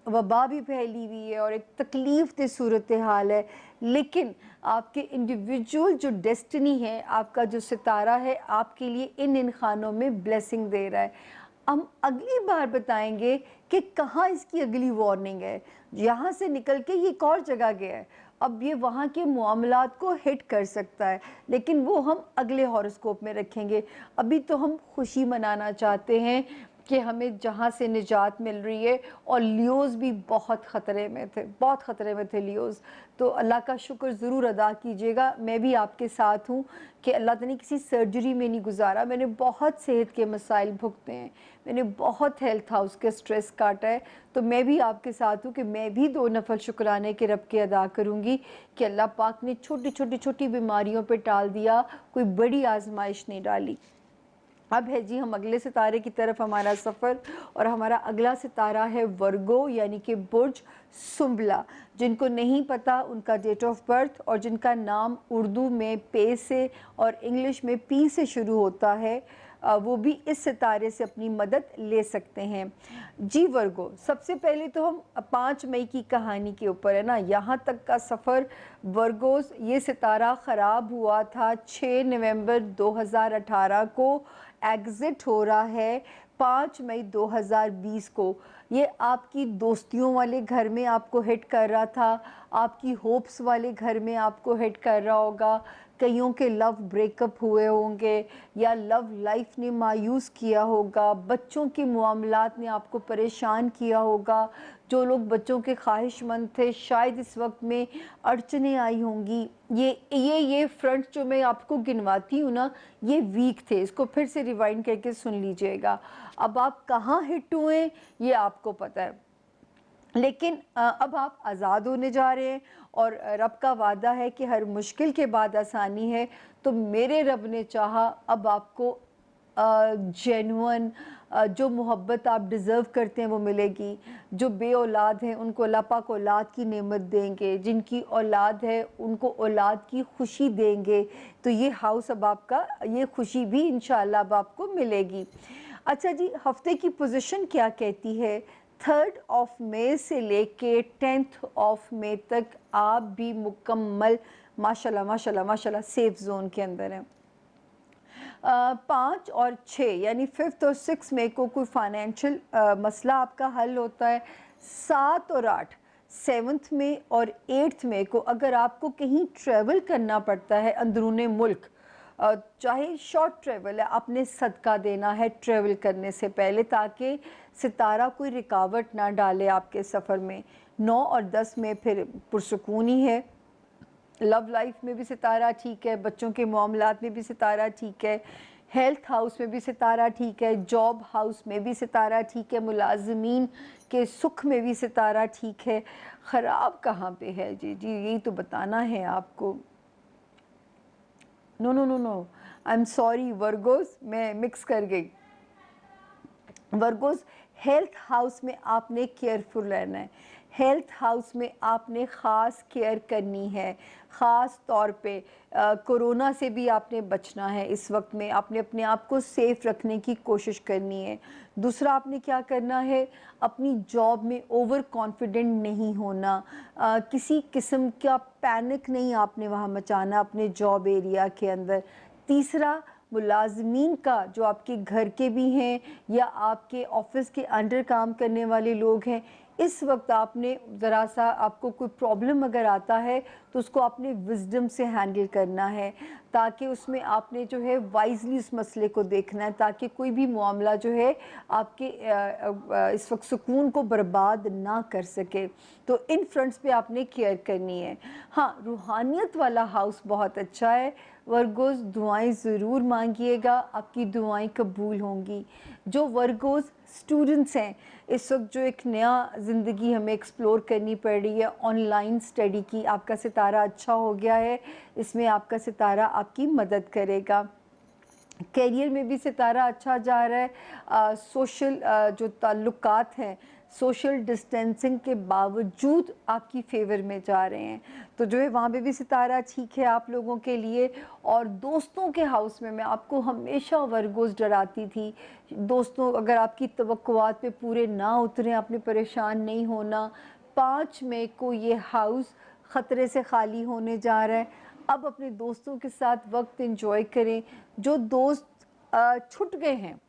वबा भी फैली हुई है और एक तकलीफ़ दे सूरत हाल है, लेकिन आपके इंडिविजुअल जो डेस्टिनी है, आपका जो सितारा है आपके लिए इन खानों में ब्लेसिंग दे रहा है। हम अगली बार बताएंगे कि कहाँ इसकी अगली वार्निंग है, यहाँ से निकल के ये एक और जगह गया है, अब ये वहाँ के मामलात को हिट कर सकता है, लेकिन वो हम अगले हॉरोस्कोप में रखेंगे। अभी तो हम खुशी मनाना चाहते हैं कि हमें जहाँ से निजात मिल रही है। और लियोज़ भी बहुत ख़तरे में थे, बहुत ख़तरे में थे लियोज़, तो अल्लाह का शुक्र ज़रूर अदा कीजिएगा। मैं भी आपके साथ हूँ कि अल्लाह ताला ने किसी सर्जरी में नहीं गुजारा, मैंने बहुत सेहत के मसाइल भुगते हैं, मैंने बहुत हेल्थ हाउस के स्ट्रेस काटा है, तो मैं भी आपके साथ हूँ कि मैं भी 2 नफल शुक्राने के रब के अदा करूँगी कि अल्लाह पाक ने छोटी बीमारियों पे टाल दिया, कोई बड़ी आजमाइश नहीं डाली। अब है जी हम अगले सितारे की तरफ हमारा सफ़र, और हमारा अगला सितारा है वर्गो यानी कि बुर्ज सुंबला। जिनको नहीं पता उनका डेट ऑफ बर्थ और जिनका नाम उर्दू में पे से और इंग्लिश में पी से शुरू होता है, वो भी इस सितारे से अपनी मदद ले सकते हैं। जी वर्गो, सबसे पहले तो हम 5 मई की कहानी के ऊपर है ना, यहाँ तक का सफ़र वर्गोस, ये सितारा ख़राब हुआ था 6 नवंबर 2018 को, एग्ज़िट हो रहा है 5 मई 2020 को। ये आपकी दोस्तियों वाले घर में आपको हिट कर रहा था, आपकी होप्स वाले घर में आपको हिट कर रहा होगा, कईयों के लव ब्रेकअप हुए होंगे या लव लाइफ ने मायूस किया होगा, बच्चों के मामलात ने आपको परेशान किया होगा, जो लोग बच्चों के ख्वाहिशमंद थे शायद इस वक्त में अड़चनें आई होंगी। ये फ्रंट जो मैं आपको गिनवाती हूँ ना, ये वीक थे, इसको फिर से रिवाइंड करके सुन लीजिएगा। अब आप कहाँ हिट हुए ये आपको पता है, लेकिन अब आप आज़ाद होने जा रहे हैं और रब का वादा है कि हर मुश्किल के बाद आसानी है। तो मेरे रब ने चाहा अब आपको जेन्युइन जो मोहब्बत आप डिज़र्व करते हैं वो मिलेगी। जो बे औलाद हैं उनको अल्लाह पाक औलाद की नेमत देंगे, जिनकी औलाद है उनको औलाद की खुशी देंगे। तो ये हाउस अब आपका, ये खुशी भी इंशाअल्लाह अब आपको मिलेगी। अच्छा जी, हफ्ते की पोजीशन क्या कहती है? 3 मई से लेके 10 मई तक आप भी मुकम्मल माशाल्लाह माशाल्लाह माशाल्लाह सेफ जोन के अंदर हैं। 5 और 6 यानी 5 और 6 मई को कोई फाइनेंशियल मसला आपका हल होता है। 7 और 8 7 मई और 8 मई को अगर आपको कहीं ट्रैवल करना पड़ता है अंदरूने मुल्क, चाहे शॉर्ट ट्रैवल है, आपने सदका देना है ट्रैवल करने से पहले ताकि सितारा कोई रुकावट ना डाले आपके सफ़र में। 9 और 10 में फिर पुरसुकून ही है, लव लाइफ में भी सितारा ठीक है, बच्चों के मामलात में भी सितारा ठीक है, हेल्थ हाउस में भी सितारा ठीक है, जॉब हाउस में भी सितारा ठीक है, मुलाजमीन के सुख में भी सितारा ठीक है। ख़राब कहाँ पे है जी? यही तो बताना है आपको। No no no no, I am sorry Virgos, मैं मिक्स कर गई। वर्गोस, हेल्थ हाउस में आपने केयरफुल रहना है, हेल्थ हाउस में आपने ख़ास केयर करनी है, ख़ास तौर पे कोरोना से भी आपने बचना है। इस वक्त में आपने अपने आप को सेफ़ रखने की कोशिश करनी है। दूसरा आपने क्या करना है, अपनी जॉब में ओवर कॉन्फिडेंट नहीं होना, किसी किस्म का पैनिक नहीं आपने वहाँ मचाना अपने जॉब एरिया के अंदर। तीसरा, मुलाजमीन का जो आपके घर के भी हैं या आपके ऑफिस के अंडर काम करने वाले लोग हैं, इस वक्त आपने ज़रा सा, आपको कोई प्रॉब्लम अगर आता है तो उसको आपने विजडम से हैंडल करना है, ताकि उसमें आपने जो है वाइजली उस मसले को देखना है ताकि कोई भी मामला जो है आपके इस वक्त सुकून को बर्बाद ना कर सके। तो इन फ्रंट्स पे आपने केयर करनी है। हाँ, रूहानियत वाला हाउस बहुत अच्छा है वर्गोस, दुआएं ज़रूर मांगिएगा, आपकी दुआएं कबूल होंगी। जो वर्गोस स्टूडेंट्स हैं, इस वक्त जो एक नया ज़िंदगी हमें एक्सप्लोर करनी पड़ रही है ऑनलाइन स्टडी की, आपका सितारा अच्छा हो गया है, इसमें आपका सितारा आपकी मदद करेगा। कैरियर में भी सितारा अच्छा जा रहा है। सोशल जो ताल्लुकात हैं, सोशल डिस्टेंसिंग के बावजूद आपकी फेवर में जा रहे हैं, तो जो है वहाँ पे भी सितारा ठीक है आप लोगों के लिए। और दोस्तों के हाउस में मैं आपको हमेशा वर्गोस डराती थी, दोस्तों अगर आपकी तवक्कुआत पे पूरे ना उतरे आपने परेशान नहीं होना। 5 मई को ये हाउस ख़तरे से खाली होने जा रहा है। अब अपने दोस्तों के साथ वक्त एंजॉय करें। जो दोस्त छूट गए हैं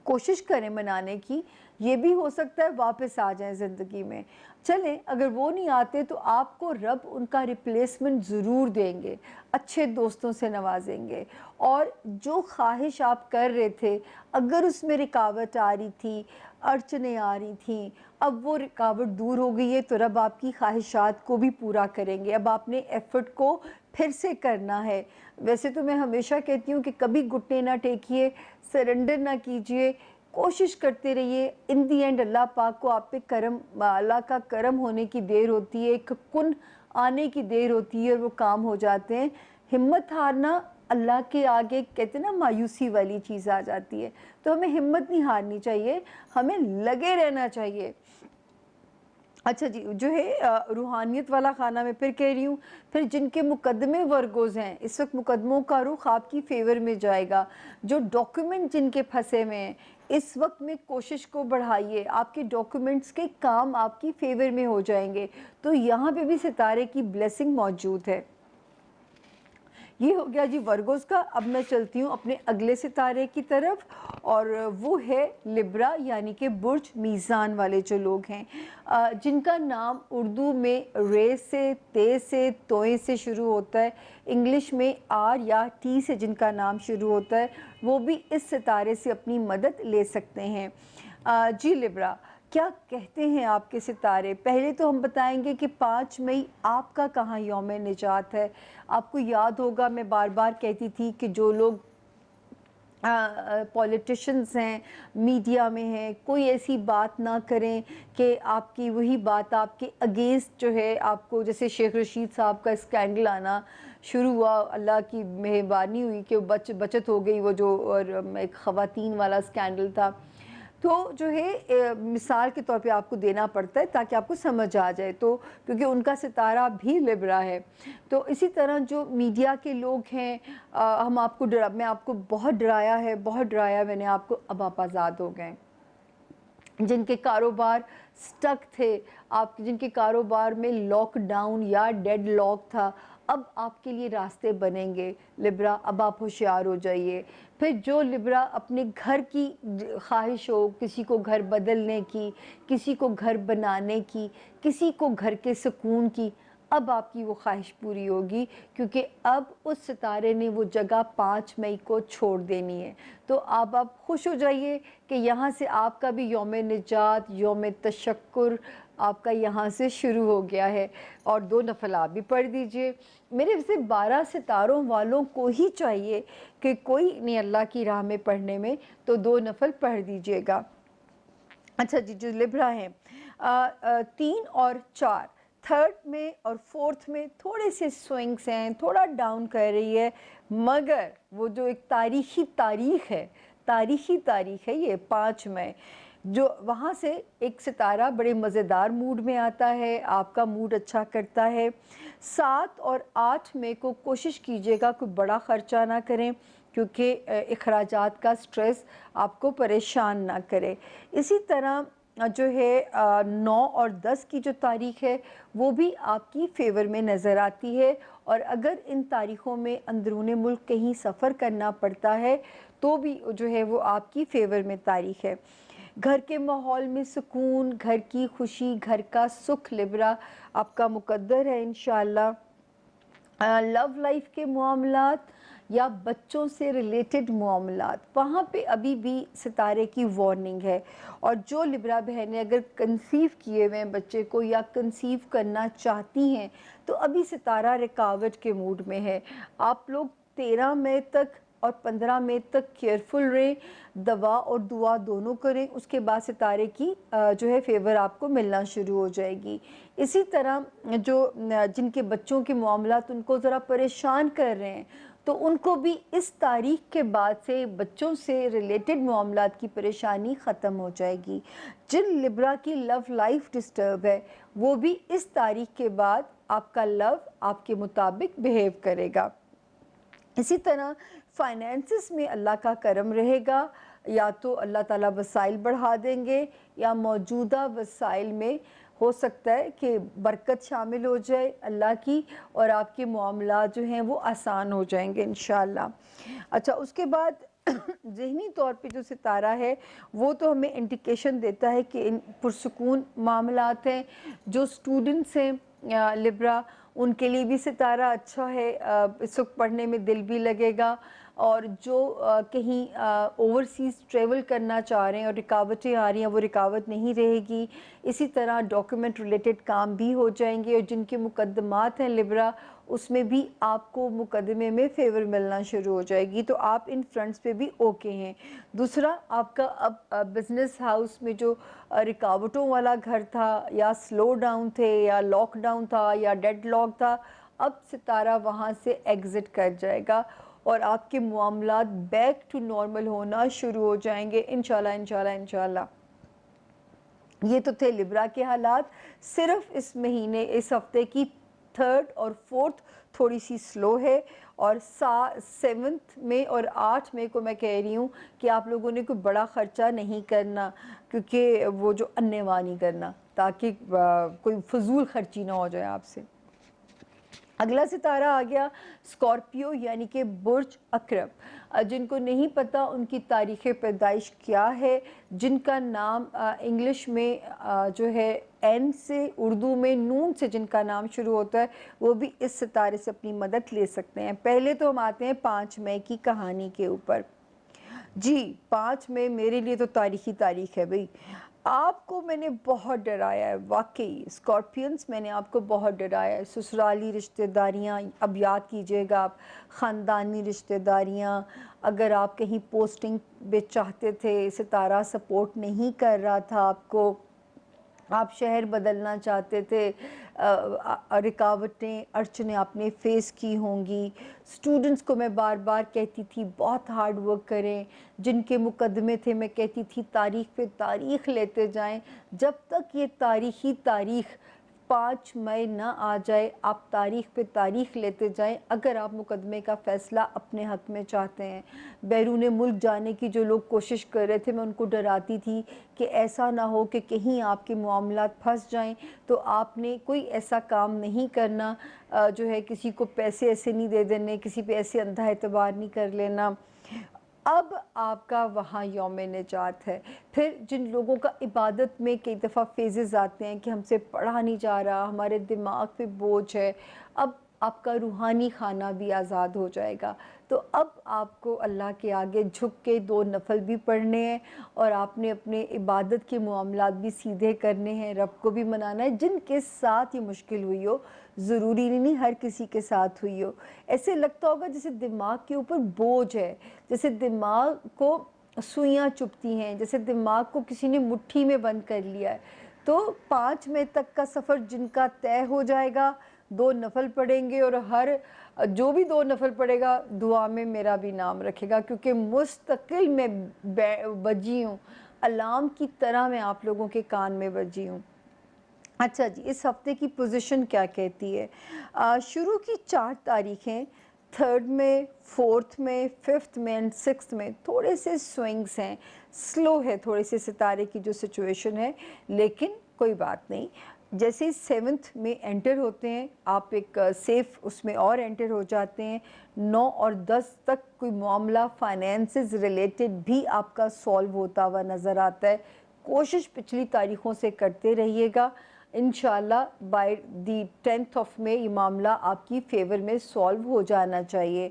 कोशिश करें मनाने की, ये भी हो सकता है वापस आ जाएं ज़िंदगी में। चलें, अगर वो नहीं आते तो आपको रब उनका रिप्लेसमेंट ज़रूर देंगे, अच्छे दोस्तों से नवाजेंगे। और जो ख्वाहिश आप कर रहे थे, अगर उसमें रुकावट आ रही थी, अड़चनें आ रही थी, अब वो रुकावट दूर हो गई है तो रब आपकी ख्वाहिशात को भी पूरा करेंगे। अब आपने एफ़र्ट को फिर से करना है। वैसे तो मैं हमेशा कहती हूँ कि कभी घुटने ना टेकिए, सरेंडर ना कीजिए, कोशिश करते रहिए। इन दी एंड अल्लाह पाक को आप पे करम, अल्लाह का करम होने की देर होती है, एक कुन आने की देर होती है और वो काम हो जाते हैं। हिम्मत हारना अल्लाह के आगे कहते हैं ना मायूसी वाली चीज़ आ जाती है, तो हमें हिम्मत नहीं हारनी चाहिए, हमें लगे रहना चाहिए। अच्छा जी, जो है रूहानियत वाला खाना मैं फिर कह रही हूँ, फिर जिनके मुकदमे वर्गोज़ हैं, इस वक़्त मुकदमों का रुख आपकी फ़ेवर में जाएगा। जो डॉक्यूमेंट जिनके फँसे हुए हैं, इस वक़्त में कोशिश को बढ़ाइए, आपके डॉक्यूमेंट्स के काम आपकी फ़ेवर में हो जाएँगे। तो यहाँ पे भी सितारे की ब्लेसिंग मौजूद है। ये हो गया जी वर्गोस का। अब मैं चलती हूँ अपने अगले सितारे की तरफ, और वो है लिब्रा, यानी कि बुर्ज मीज़ान वाले जो लोग हैं, जिनका नाम उर्दू में रे से, ते से, तोए से शुरू होता है, इंग्लिश में आर या टी से जिनका नाम शुरू होता है, वो भी इस सितारे से अपनी मदद ले सकते हैं। जी लिब्रा, क्या कहते हैं आपके सितारे? पहले तो हम बताएंगे कि 5 मई आपका कहाँ यौम निजात है। आपको याद होगा मैं बार बार कहती थी कि जो लोग पॉलिटिशियंस हैं, मीडिया में हैं, कोई ऐसी बात ना करें कि आपकी वही बात आपके अगेंस्ट जो है, आपको जैसे शेख रशीद साहब का स्कैंडल आना शुरू हुआ, अल्लाह की मेहरबानी हुई कि बचत हो गई, वो जो और एक ख़वातीन वाला स्कैंडल था। तो जो है मिसाल के तौर पे आपको देना पड़ता है ताकि आपको समझ आ जाए, तो क्योंकि उनका सितारा भी लिब्रा है। तो इसी तरह जो मीडिया के लोग हैं, हम आपको मैं आपको बहुत डराया है, बहुत डराया मैंने आपको, अब आप आज़ाद हो गए। जिनके कारोबार स्टक थे, आप जिनके कारोबार में लॉकडाउन या डेड लॉक था, अब आपके लिए रास्ते बनेंगे लिब्रा, अब आप होशियार हो जाइए। फिर जो लिब्रा अपने घर की ख्वाहिश हो, किसी को घर बदलने की, किसी को घर बनाने की, किसी को घर के सुकून की, अब आपकी वो ख्वाहिश पूरी होगी, क्योंकि अब उस सितारे ने वो जगह 5 मई को छोड़ देनी है। तो अब आप खुश हो जाइए कि यहाँ से आपका भी यौम निजात, यौम तशक्कुर आपका यहाँ से शुरू हो गया है। और 2 नफ़ल आप भी पढ़ दीजिए। मेरे वैसे 12 सितारों वालों को ही चाहिए कि कोई नहीं अल्लाह की राह में पढ़ने में, तो 2 नफ़ल पढ़ दीजिएगा। अच्छा जी, जो लिब्रा हैं 3 और 4, थर्ड में और फोर्थ में थोड़े से स्विंग्स हैं, थोड़ा डाउन कर रही है, मगर वो जो एक तारीखी तारीख है ये 5 मई, जो वहाँ से एक सितारा बड़े मज़ेदार मूड में आता है, आपका मूड अच्छा करता है। 7 और 8 मई को कोशिश कीजिएगा कोई बड़ा ख़र्चा ना करें, क्योंकि अखराजात का स्ट्रेस आपको परेशान ना करे। इसी तरह जो है 9 और 10 की जो तारीख़ है वो भी आपकी फ़ेवर में नज़र आती है, और अगर इन तारीख़ों में अंदरूनी मुल्क कहीं सफ़र करना पड़ता है तो भी जो है वो आपकी फ़ेवर में तारीख़ है। घर के माहौल में सुकून, घर की खुशी, घर का सुख लिब्रा आपका मुकद्दर है इंशाअल्लाह। लव लाइफ के मामलात या बच्चों से रिलेटेड मामलात, वहाँ पे अभी भी सितारे की वार्निंग है। और जो लिब्रा बहनें अगर कंसीव किए हुए हैं बच्चे को या कंसीव करना चाहती हैं, तो अभी सितारा रुकावट के मूड में है। आप लोग 13 मई तक और 15 मई तक केयरफुल रहें, दवा और दुआ दोनों करें, उसके बाद सितारे की जो है फ़ेवर आपको मिलना शुरू हो जाएगी। इसी तरह जो जिनके बच्चों के मामलात उनको ज़रा परेशान कर रहे हैं, तो उनको भी इस तारीख़ के बाद से बच्चों से रिलेटेड मामलात की परेशानी ख़त्म हो जाएगी। जिन लिब्रा की लव लाइफ डिस्टर्ब है, वो भी इस तारीख़ के बाद आपका लव आपके मुताबिक बिहेव करेगा। इसी तरह फाइनेंसिस में अल्लाह का करम रहेगा, या तो अल्लाह ताला वसाइल बढ़ा देंगे, या मौजूदा वसाइल में हो सकता है कि बरकत शामिल हो जाए अल्लाह की, और आपके मामला जो हैं वो आसान हो जाएंगे इंशाअल्लाह। अच्छा, उसके बाद ज़हनी तौर पे जो सितारा है वो तो हमें इंडिकेशन देता है कि इन पुरसुकून मामलात हैं। जो स्टूडेंट्स हैं लिब्रा, उनके लिए भी सितारा अच्छा है, इस वक्त पढ़ने में दिल भी लगेगा। और जो कहीं ओवरसीज़ ट्रैवल करना चाह रहे हैं और रुकावटें आ रही हैं, वो रुकावट नहीं रहेगी। इसी तरह डॉक्यूमेंट रिलेटेड काम भी हो जाएंगे, और जिनके मुकदमात हैं लिब्रा, उसमें भी आपको मुकदमे में फ़ेवर मिलना शुरू हो जाएगी। तो आप इन फ्रंट्स पे भी ओके हैं। दूसरा, आपका अब बिज़नेस हाउस में जो रुकावटों वाला घर था, या स्लो डाउन थे, या लॉकडाउन था, या डेड लॉक था, अब सितारा वहाँ से एग्ज़िट कर जाएगा, और आपके मामलात बैक टू नॉर्मल होना शुरू हो जाएंगे इंशाल्लाह इंशाल्लाह इंशाल्लाह। ये तो थे लिब्रा के हालात। सिर्फ इस महीने, इस हफ्ते की 3rd और 4th थोड़ी सी स्लो है, और 7th में और 8 में को मैं कह रही हूँ कि आप लोगों ने कोई बड़ा ख़र्चा नहीं करना, क्योंकि वो जो अन्नेवा नहीं करना, ताकि कोई फजूल खर्ची ना हो जाए आपसे। अगला सितारा आ गया स्कॉर्पियो, यानी कि बुर्ज अकरब। जिनको नहीं पता उनकी तारीख़ पैदाइश क्या है, जिनका नाम इंग्लिश में जो है एन से, उर्दू में नून से जिनका नाम शुरू होता है, वो भी इस सितारे से अपनी मदद ले सकते हैं। पहले तो हम आते हैं 5 मई की कहानी के ऊपर। जी, 5 मई मेरे लिए तो तारीख़ी तारीख़ है भई। आपको मैंने बहुत डराया है, वाक़ई स्कॉर्पियंस, मैंने आपको बहुत डराया है। ससुराली रिश्तेदारियाँ, अब याद कीजिएगा आप, ख़ानदानी रिश्तेदारियाँ, अगर आप कहीं पोस्टिंग भी चाहते थे, सितारा सपोर्ट नहीं कर रहा था आपको, आप शहर बदलना चाहते थे, रुकावटें, अड़चनें आपने फ़ेस की होंगी। स्टूडेंट्स को मैं बार बार कहती थी बहुत हार्ड वर्क करें, जिनके मुकदमे थे मैं कहती थी तारीख़ पे तारीख़ लेते जाएं, जब तक ये तारीख़ी तारीख़ 5 मई ना आ जाए, आप तारीख़ पे तारीख़ लेते जाएं। अगर आप मुकदमे का फ़ैसला अपने हक़ में चाहते हैं, बैरून मुल्क जाने की जो लोग कोशिश कर रहे थे, मैं उनको डराती थी कि ऐसा ना हो कि कहीं आपके मामलात फंस जाएं, तो आपने कोई ऐसा काम नहीं करना, जो है किसी को पैसे ऐसे नहीं दे देने, किसी पे ऐसे अंधा एतबार नहीं कर लेना। अब आपका वहाँ यौम निजात है। फिर जिन लोगों का इबादत में कई दफ़ा फ़ेज़ेस आते हैं कि हमसे पढ़ा नहीं जा रहा, हमारे दिमाग पे बोझ है, अब आपका रूहानी खाना भी आज़ाद हो जाएगा। तो अब आपको अल्लाह के आगे झुक के 2 नफ़ल भी पढ़ने हैं, और आपने अपने इबादत के मामलात भी सीधे करने हैं, रब को भी मनाना है। जिनके साथ ये मुश्किल हुई हो, ज़रूरी नहीं हर किसी के साथ हुई हो, ऐसे लगता होगा जैसे दिमाग के ऊपर बोझ है, जैसे दिमाग को सुइयाँ चुभती हैं, जैसे दिमाग को किसी ने मुट्ठी में बंद कर लिया है। तो 5 मई तक का सफ़र जिनका तय हो जाएगा, 2 नफ़ल पढ़ेंगे, और हर जो भी 2 नफ़ल पढ़ेगा दुआ में मेरा भी नाम रखेगा, क्योंकि मुस्तकिल मैं बजी हूँ, अलार्म की तरह मैं आप लोगों के कान में बजी हूँ। अच्छा जी, इस हफ्ते की पोजीशन क्या कहती है? शुरू की 4 तारीखें, 3rd में, 4th में, 5th में एंड 6th में थोड़े से स्विंग्स हैं, स्लो है थोड़े से सितारे की जो सिचुएशन है, लेकिन कोई बात नहीं। जैसे ही 7th में एंटर होते हैं, आप एक सेफ उसमें और एंटर हो जाते हैं। 9 और 10 तक कोई मामला फाइनेंसेस रिलेटेड भी आपका सॉल्व होता हुआ नज़र आता है। कोशिश पिछली तारीखों से करते रहिएगा, इंशाल्लाह by the 10th of May ये मामला आपकी फ़ेवर में सॉल्व हो जाना चाहिए।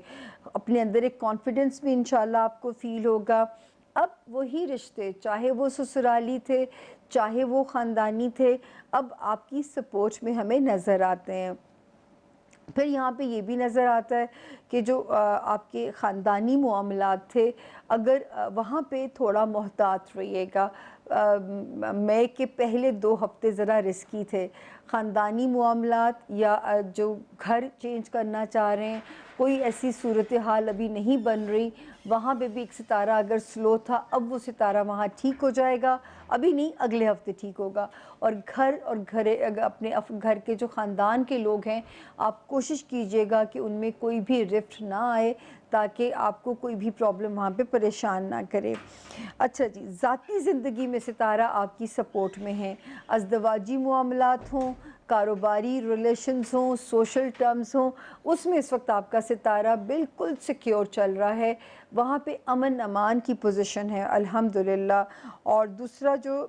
अपने अंदर एक कॉन्फिडेंस भी इंशाल्लाह आपको फ़ील होगा। अब वही रिश्ते, चाहे वो ससुराली थे, चाहे वो ख़ानदानी थे, अब आपकी सपोर्ट में हमें नज़र आते हैं। फिर यहाँ पे ये भी नज़र आता है कि जो आपके ख़ानदानी मामलात थे, अगर वहाँ पे थोड़ा मोहतात रहिएगा। मई के पहले 2 हफ़्ते ज़रा रिस्की थे। ख़ानदानी मामलात या जो घर चेंज करना चाह रहे हैं, कोई ऐसी सूरत हाल अभी नहीं बन रही, वहाँ पे भी एक सितारा अगर स्लो था, अब वो सितारा वहाँ ठीक हो जाएगा। अभी नहीं, अगले हफ्ते ठीक होगा। और घर और अपने घर के जो ख़ानदान के लोग हैं, आप कोशिश कीजिएगा कि उनमें कोई भी रिफ्ट ना आए, ताकि आपको कोई भी प्रॉब्लम वहाँ पे परेशान ना करे। अच्छा जी, ज़ाती ज़िंदगी में सितारा आपकी सपोर्ट में है। अज़दवाजी मामलात हों, कारोबारी रिलेशंस हों, सोशल टर्म्स हों, उसमें इस वक्त आपका सितारा बिल्कुल सिक्योर चल रहा है। वहाँ पे अमन अमान की पोजीशन है अल्हम्दुलिल्लाह। और दूसरा जो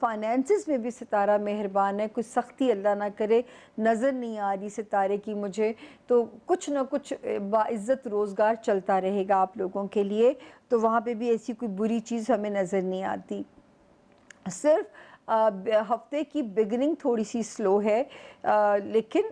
फाइनेंसिस में भी सितारा मेहरबान है, कुछ सख्ती अल्लाह ना करे नज़र नहीं आ रही सितारे की मुझे, तो कुछ ना कुछ बाइज़्ज़त रोज़गार चलता रहेगा आप लोगों के लिए। तो वहाँ पे भी ऐसी कोई बुरी चीज़ हमें नज़र नहीं आती। सिर्फ हफ्ते की बिगनिंग थोड़ी सी स्लो है, लेकिन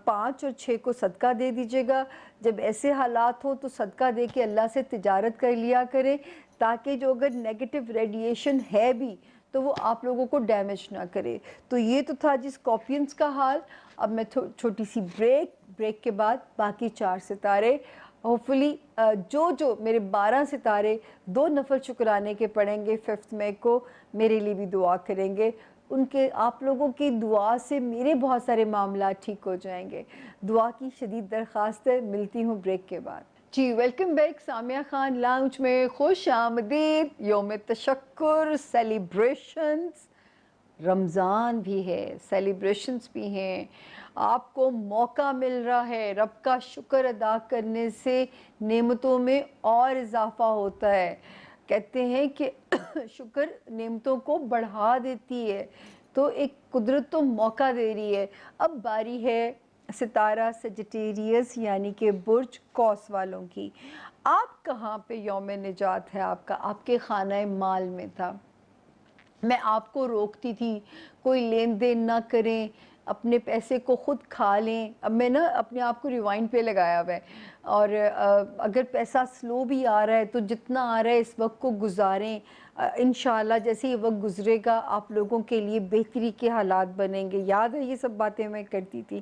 5 और 6 को सदका दे दीजिएगा। जब ऐसे हालात हों तो सदका दे के अल्लाह से तिजारत कर लिया करें, ताकि जो अगर नेगेटिव रेडिएशन है भी तो वो आप लोगों को डैमेज ना करे। तो ये तो था जी स्कॉर्पियंस का हाल। अब मैं छोटी सी ब्रेक के बाद बाकी 4 सितारे, होपफुली जो मेरे 12 सितारे 2 नफल शुक्राने के पढ़ेंगे 5th मई को, मेरे लिए भी दुआ करेंगे। ان کے آپ لوگوں کی دعا سے میرے بہت سارے معاملات ٹھیک ہو جائیں گے. دعا کی شدید درخواست ہے. ملتی ہوں بریک کے بعد. جی welcome back. Samiya Khan lounge میں خوش آمدید. یوم تشکر، سیلیبریشنز، رمضان بھی ہے، سیلیبریشنز بھی ہیں. آپ کو موقع مل رہا ہے. رب کا شکر ادا کرنے سے نعمتوں میں اور اضافہ ہوتا ہے. کہتے ہیں کہ شکر نعمتوں کو بڑھا دیتی ہے. تو ایک قدرت تو موقع دے رہی ہے. اب باری ہے ستارہ سجٹیریس یعنی کہ برج قوس والوں کی. آپ کہاں پہ یوم نجات ہے آپ کا؟ آپ کے خانہ مال میں تھا. میں آپ کو روکتی تھی کوئی لین دین نہ کریں، اپنے پیسے کو خود کھا لیں. اب میں نا اپنے آپ کو ریوائنڈ پہ لگایا ہوا ہے، اور اگر پیسہ سلو بھی آ رہا ہے تو جتنا آ رہا ہے اس وقت کو گزاریں. انشاءاللہ جیسے یہ وقت گزرے گا آپ لوگوں کے لیے بہتری کے حالات بنیں گے. یاد ہے یہ سب باتیں میں کرتی تھی.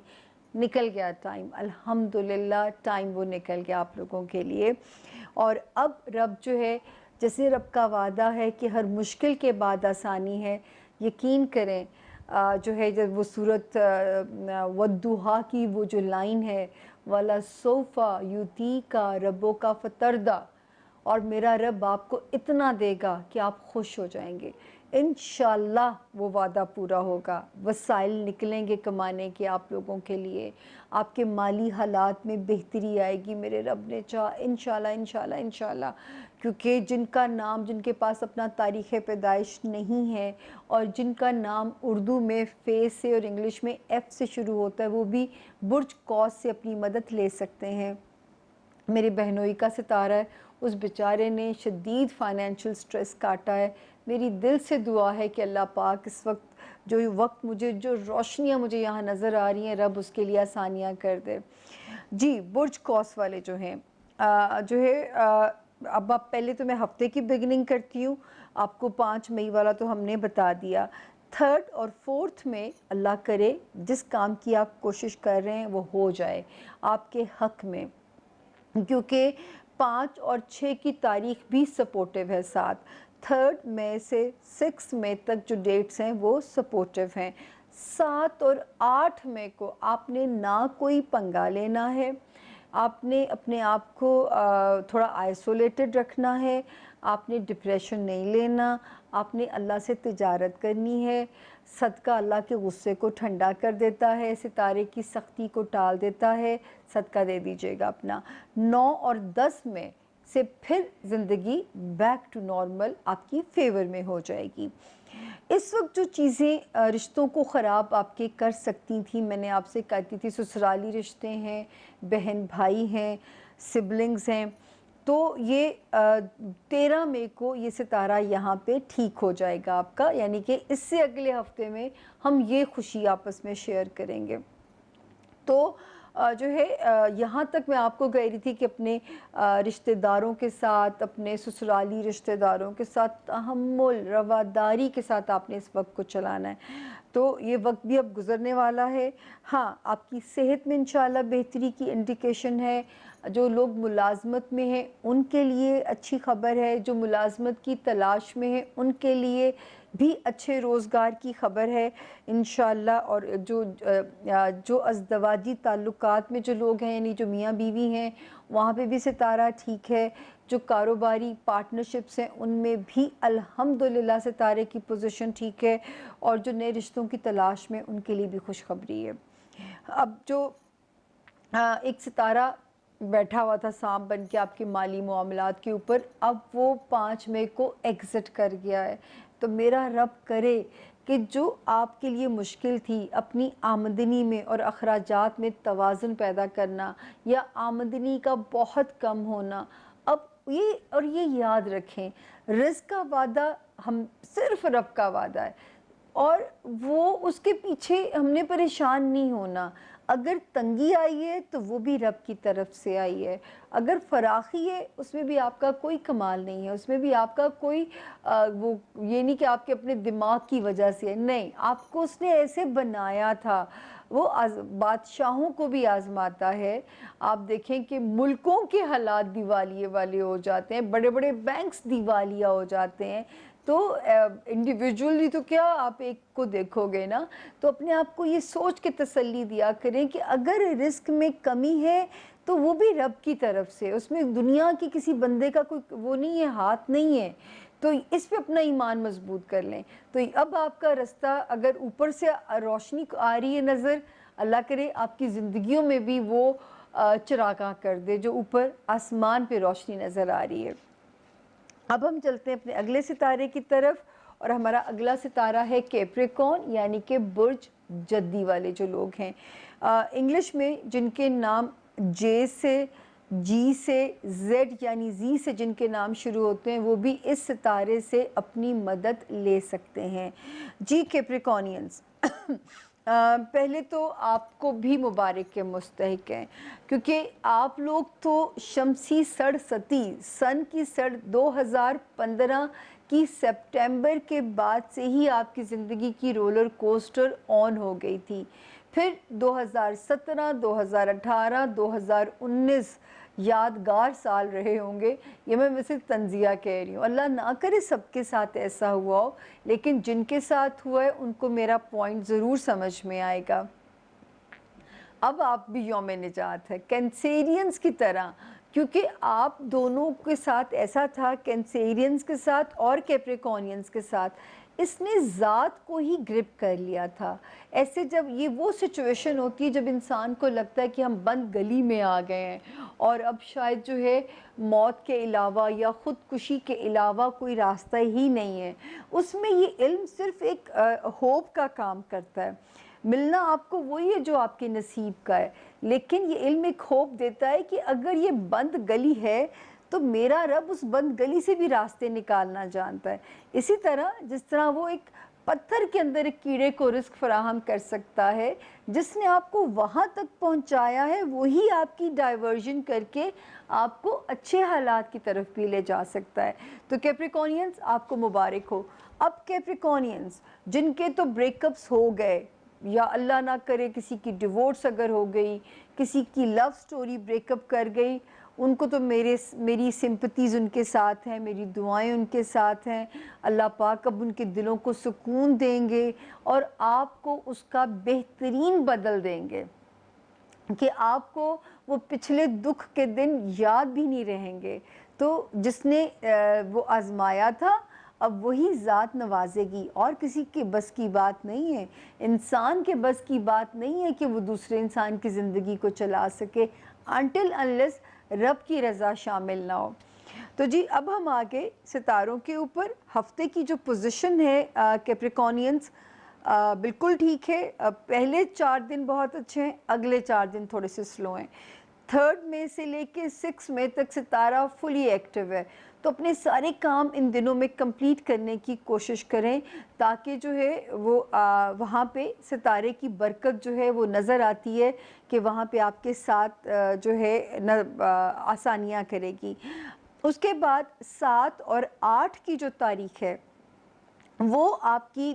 نکل گیا ٹائم، الحمدللہ ٹائم وہ نکل گیا آپ لوگوں کے لیے. اور اب رب جو ہے، جیسے رب کا وعدہ ہے کہ ہر مشکل کے بعد آسانی ہے، یقین کریں جو ہے جب وہ سورت والضحیٰ کی وہ جو لائن ہے وَلَسَوْفَ يُعْطِيكَ رَبُّكَ فَتَرْضَىٰ، اور میرا رب آپ کو اتنا دے گا کہ آپ خوش ہو جائیں گے. انشاءاللہ وہ وعدہ پورا ہوگا. وسائل نکلیں گے کمانے کے آپ لوگوں کے لیے. آپ کے مالی حالات میں بہتری آئے گی میرے رب نے چاہا. انشاءاللہ انشاءاللہ انشاءاللہ. کیونکہ جن کا نام، جن کے پاس اپنا تاریخ پیدائش نہیں ہے اور جن کا نام اردو میں فے سے اور انگلش میں ایف سے شروع ہوتا ہے، وہ بھی برج قوس سے اپنی مدد لے سکتے ہیں. میرے بہنوئی کا ستارہ ہے، اس بیچارے نے شدید فائنینشل سٹریس کاٹا ہے. میری دل سے دعا ہے کہ اللہ پاک اس وقت جو روشنیاں مجھے یہاں نظر آ رہی ہیں، رب اس کے لیے آسانیاں کر دے. جی برج قوس والے جو ہیں اب آپ پہلے تو میں ہفتے کی بگننگ کرتی ہوں. آپ کو 5 مئی والا تو ہم نے بتا دیا. 3rd اور 4th میں اللہ کرے جس کام کی آپ کوشش کر رہے ہیں وہ ہو جائے آپ کے حق میں، کیونکہ 5 اور 6 کی تاریخ بھی سپورٹیو ہے. 3rd مئی سے 6 مئی تک جو ڈیٹس ہیں وہ سپورٹیو ہیں. 7 اور 8 مئی کو آپ نے نہ کوئی پنگا لینا ہے. آپ نے اپنے آپ کو تھوڑا آئسولیٹڈ رکھنا ہے. آپ نے ڈپریشن نہیں لینا. آپ نے اللہ سے تجارت کرنی ہے. صدقہ اللہ کے غصے کو ٹھنڈا کر دیتا ہے، ستارے کی سختی کو ٹال دیتا ہے. صدقہ دے دیجیے گا اپنا. 9 اور 10 میں سے پھر زندگی بیک ٹو نارمل آپ کی فیور میں ہو جائے گی. اس وقت جو چیزیں رشتوں کو خراب آپ کے کر سکتی تھیں، میں نے آپ سے کہتی تھی سسرالی رشتے ہیں، بہن بھائی ہیں، سبلنگز ہیں، تو یہ 13 مئی کو یہ ستارہ یہاں پہ ٹھیک ہو جائے گا آپ کا. یعنی کہ اس سے اگلے ہفتے میں ہم یہ خوشی آپس میں شیئر کریں گے. تو جو ہے یہاں تک میں آپ کو کہہ رہی تھی کہ اپنے رشتہ داروں کے ساتھ، اپنے سسرالی رشتہ داروں کے ساتھ تحمل، رواداری کے ساتھ آپ نے اس وقت کو چلانا ہے. تو یہ وقت بھی اب گزرنے والا ہے. ہاں آپ کی صحت میں انشاءاللہ بہتری کی انڈیکیشن ہے. جو لوگ ملازمت میں ہیں ان کے لیے اچھی خبر ہے. جو ملازمت کی تلاش میں ہیں ان کے لیے بھی اچھے روزگار کی خبر ہے انشاءاللہ. اور جو ازدواجی تعلقات میں جو لوگ ہیں، یعنی جو میاں بیوی ہیں، وہاں پہ بھی ستارہ ٹھیک ہے. جو کاروباری پارٹنرشپس ہیں ان میں بھی الحمدللہ ستارے کی پوزیشن ٹھیک ہے. اور جو نئے رشتوں کی تلاش میں ان کے لیے بھی خوشخبری ہے. اب جو ایک ستارہ بیٹھا ہوا تھا سانپ بن کے آپ کے مالی معاملات کے اوپر، اب وہ 5 مئی کو ایگزٹ کر گیا ہے. تو میرا رب کرے کہ جو آپ کے لیے مشکل تھی اپنی آمدنی میں اور اخراجات میں توازن پیدا کرنا، یا آمدنی کا بہت کم ہونا، اب یہ یاد رکھیں رزق کا وعدہ ہم صرف رب کا وعدہ ہے، اور وہ اس کے پیچھے ہم نے پریشان نہیں ہونا. اگر تنگی آئی ہے تو وہ بھی رب کی طرف سے آئی ہے. اگر فراخی ہے اس میں بھی آپ کا کوئی کمال نہیں ہے، اس میں بھی آپ کا کوئی وہ یہ نہیں کہ آپ کے اپنے دماغ کی وجہ سے ہے. نہیں، آپ کو اس نے ایسے بنایا تھا. وہ بادشاہوں کو بھی آزماتا ہے. آپ دیکھیں کہ ملکوں کے حالات دیوالیے والے ہو جاتے ہیں، بڑے بڑے بینکس دیوالیہ ہو جاتے ہیں. تو انڈیویجولی تو کیا آپ ایک کو دیکھوگے نا، تو اپنے آپ کو یہ سوچ کے تسلی دیا کریں کہ اگر رزق میں کمی ہے تو وہ بھی رب کی طرف سے، اس میں دنیا کی کسی بندے کا کوئی وہ نہیں ہے، ہاتھ نہیں ہے، تو اس پہ اپنا ایمان مضبوط کر لیں۔ تو اب آپ کا رستہ اگر اوپر سے روشنی آ رہی ہے نظر، اللہ کرے آپ کی زندگیوں میں بھی وہ چراغاں کر دے جو اوپر آسمان پہ روشنی نظر آ رہی ہے۔ اب ہم چلتے ہیں اپنے اگلے ستارے کی طرف، اور ہمارا اگلا ستارہ ہے کیپریکون، یعنی کہ برج جدی والے جو لوگ ہیں، انگلش میں جن کے نام جے سے، جی سے، زیڈ یعنی زی سے جن کے نام شروع ہوتے ہیں، وہ بھی اس ستارے سے اپنی مدد لے سکتے ہیں۔ جی کیپریکونینز، پہلے تو آپ کو بھی مبارک کے مستحق ہیں، کیونکہ آپ لوگ تو شمسی سڑ ستی سن کی سڑ 2015 کی سپٹمبر کے بعد سے ہی آپ کی زندگی کی رولر کوسٹر آن ہو گئی تھی، پھر 2017، 2018، 2019 یادگار سال رہے ہوں گے، یہ میں ویسے تنزیہ کہہ رہی ہوں، اللہ نہ کرے سب کے ساتھ ایسا ہوا ہو، لیکن جن کے ساتھ ہوا ہے ان کو میرا پوائنٹ ضرور سمجھ میں آئے گا۔ اب آپ بھی یوم نجات ہے کینسیرینز کی طرح، کیونکہ آپ دونوں کے ساتھ ایسا تھا، کینسیرینز کے ساتھ اور کیپریکونینز کے ساتھ، اس نے ذات کو ہی گرپ کر لیا تھا۔ ایسے جب یہ وہ سچویشن ہوتی ہے جب انسان کو لگتا ہے کہ ہم بند گلی میں آ گئے ہیں اور اب شاید جو ہے موت کے علاوہ یا خودکشی کے علاوہ کوئی راستہ ہی نہیں ہے، اس میں یہ علم صرف ایک ہوپ کا کام کرتا ہے۔ ملنا آپ کو وہی ہے جو آپ کے نصیب کا ہے، لیکن یہ علم ایک ہوپ دیتا ہے کہ اگر یہ بند گلی ہے تو میرا رب اس بند گلی سے بھی راستے نکالنا جانتا ہے۔ اسی طرح جس طرح وہ ایک پتھر کے اندر ایک کیڑے کو رزق فراہم کر سکتا ہے، جس نے آپ کو وہاں تک پہنچایا ہے وہی آپ کی ڈائیورژن کر کے آپ کو اچھے حالات کی طرف بھی لے جا سکتا ہے۔ تو کیپریکونینز آپ کو مبارک ہو۔ اب کیپریکونینز جن کے تو بریک اپس ہو گئے، یا اللہ نہ کرے کسی کی ڈیورس اگر ہو گئی، کسی کی لو سٹوری بریک اپ کر گئی، ان کو تو میری سمپتیز ان کے ساتھ ہیں، میری دعائیں ان کے ساتھ ہیں، اللہ پاک اب ان کے دلوں کو سکون دیں گے اور آپ کو اس کا بہترین بدل دیں گے کہ آپ کو وہ پچھلے دکھ کے دن یاد بھی نہیں رہیں گے۔ تو جس نے وہ آزمایا تھا اب وہی ذات نوازے گی، اور کسی کے بس کی بات نہیں ہے، انسان کے بس کی بات نہیں ہے کہ وہ دوسرے انسان کی زندگی کو چلا سکے until unless رب کی رضا شامل نہ ہو۔ تو جی اب ہم آگے ستاروں کے اوپر ہفتے کی جو پوزیشن ہے کیپریکونینز، بالکل ٹھیک ہے، پہلے 4 دن بہت اچھے ہیں، اگلے 4 دن تھوڑے سے سلو ہیں۔ 3 مئی سے لے کے 6 مئی تک ستارہ فلی ایکٹیو ہے، تو اپنے سارے کام ان دنوں میں کمپلیٹ کرنے کی کوشش کریں تاکہ جو ہے وہ وہاں پہ ستارے کی برکت جو ہے وہ نظر آتی ہے کہ وہاں پہ آپ کے ساتھ جو ہے آسانیاں کرے گی۔ اس کے بعد 7 اور 8 کی جو تاریخ ہے وہ آپ کی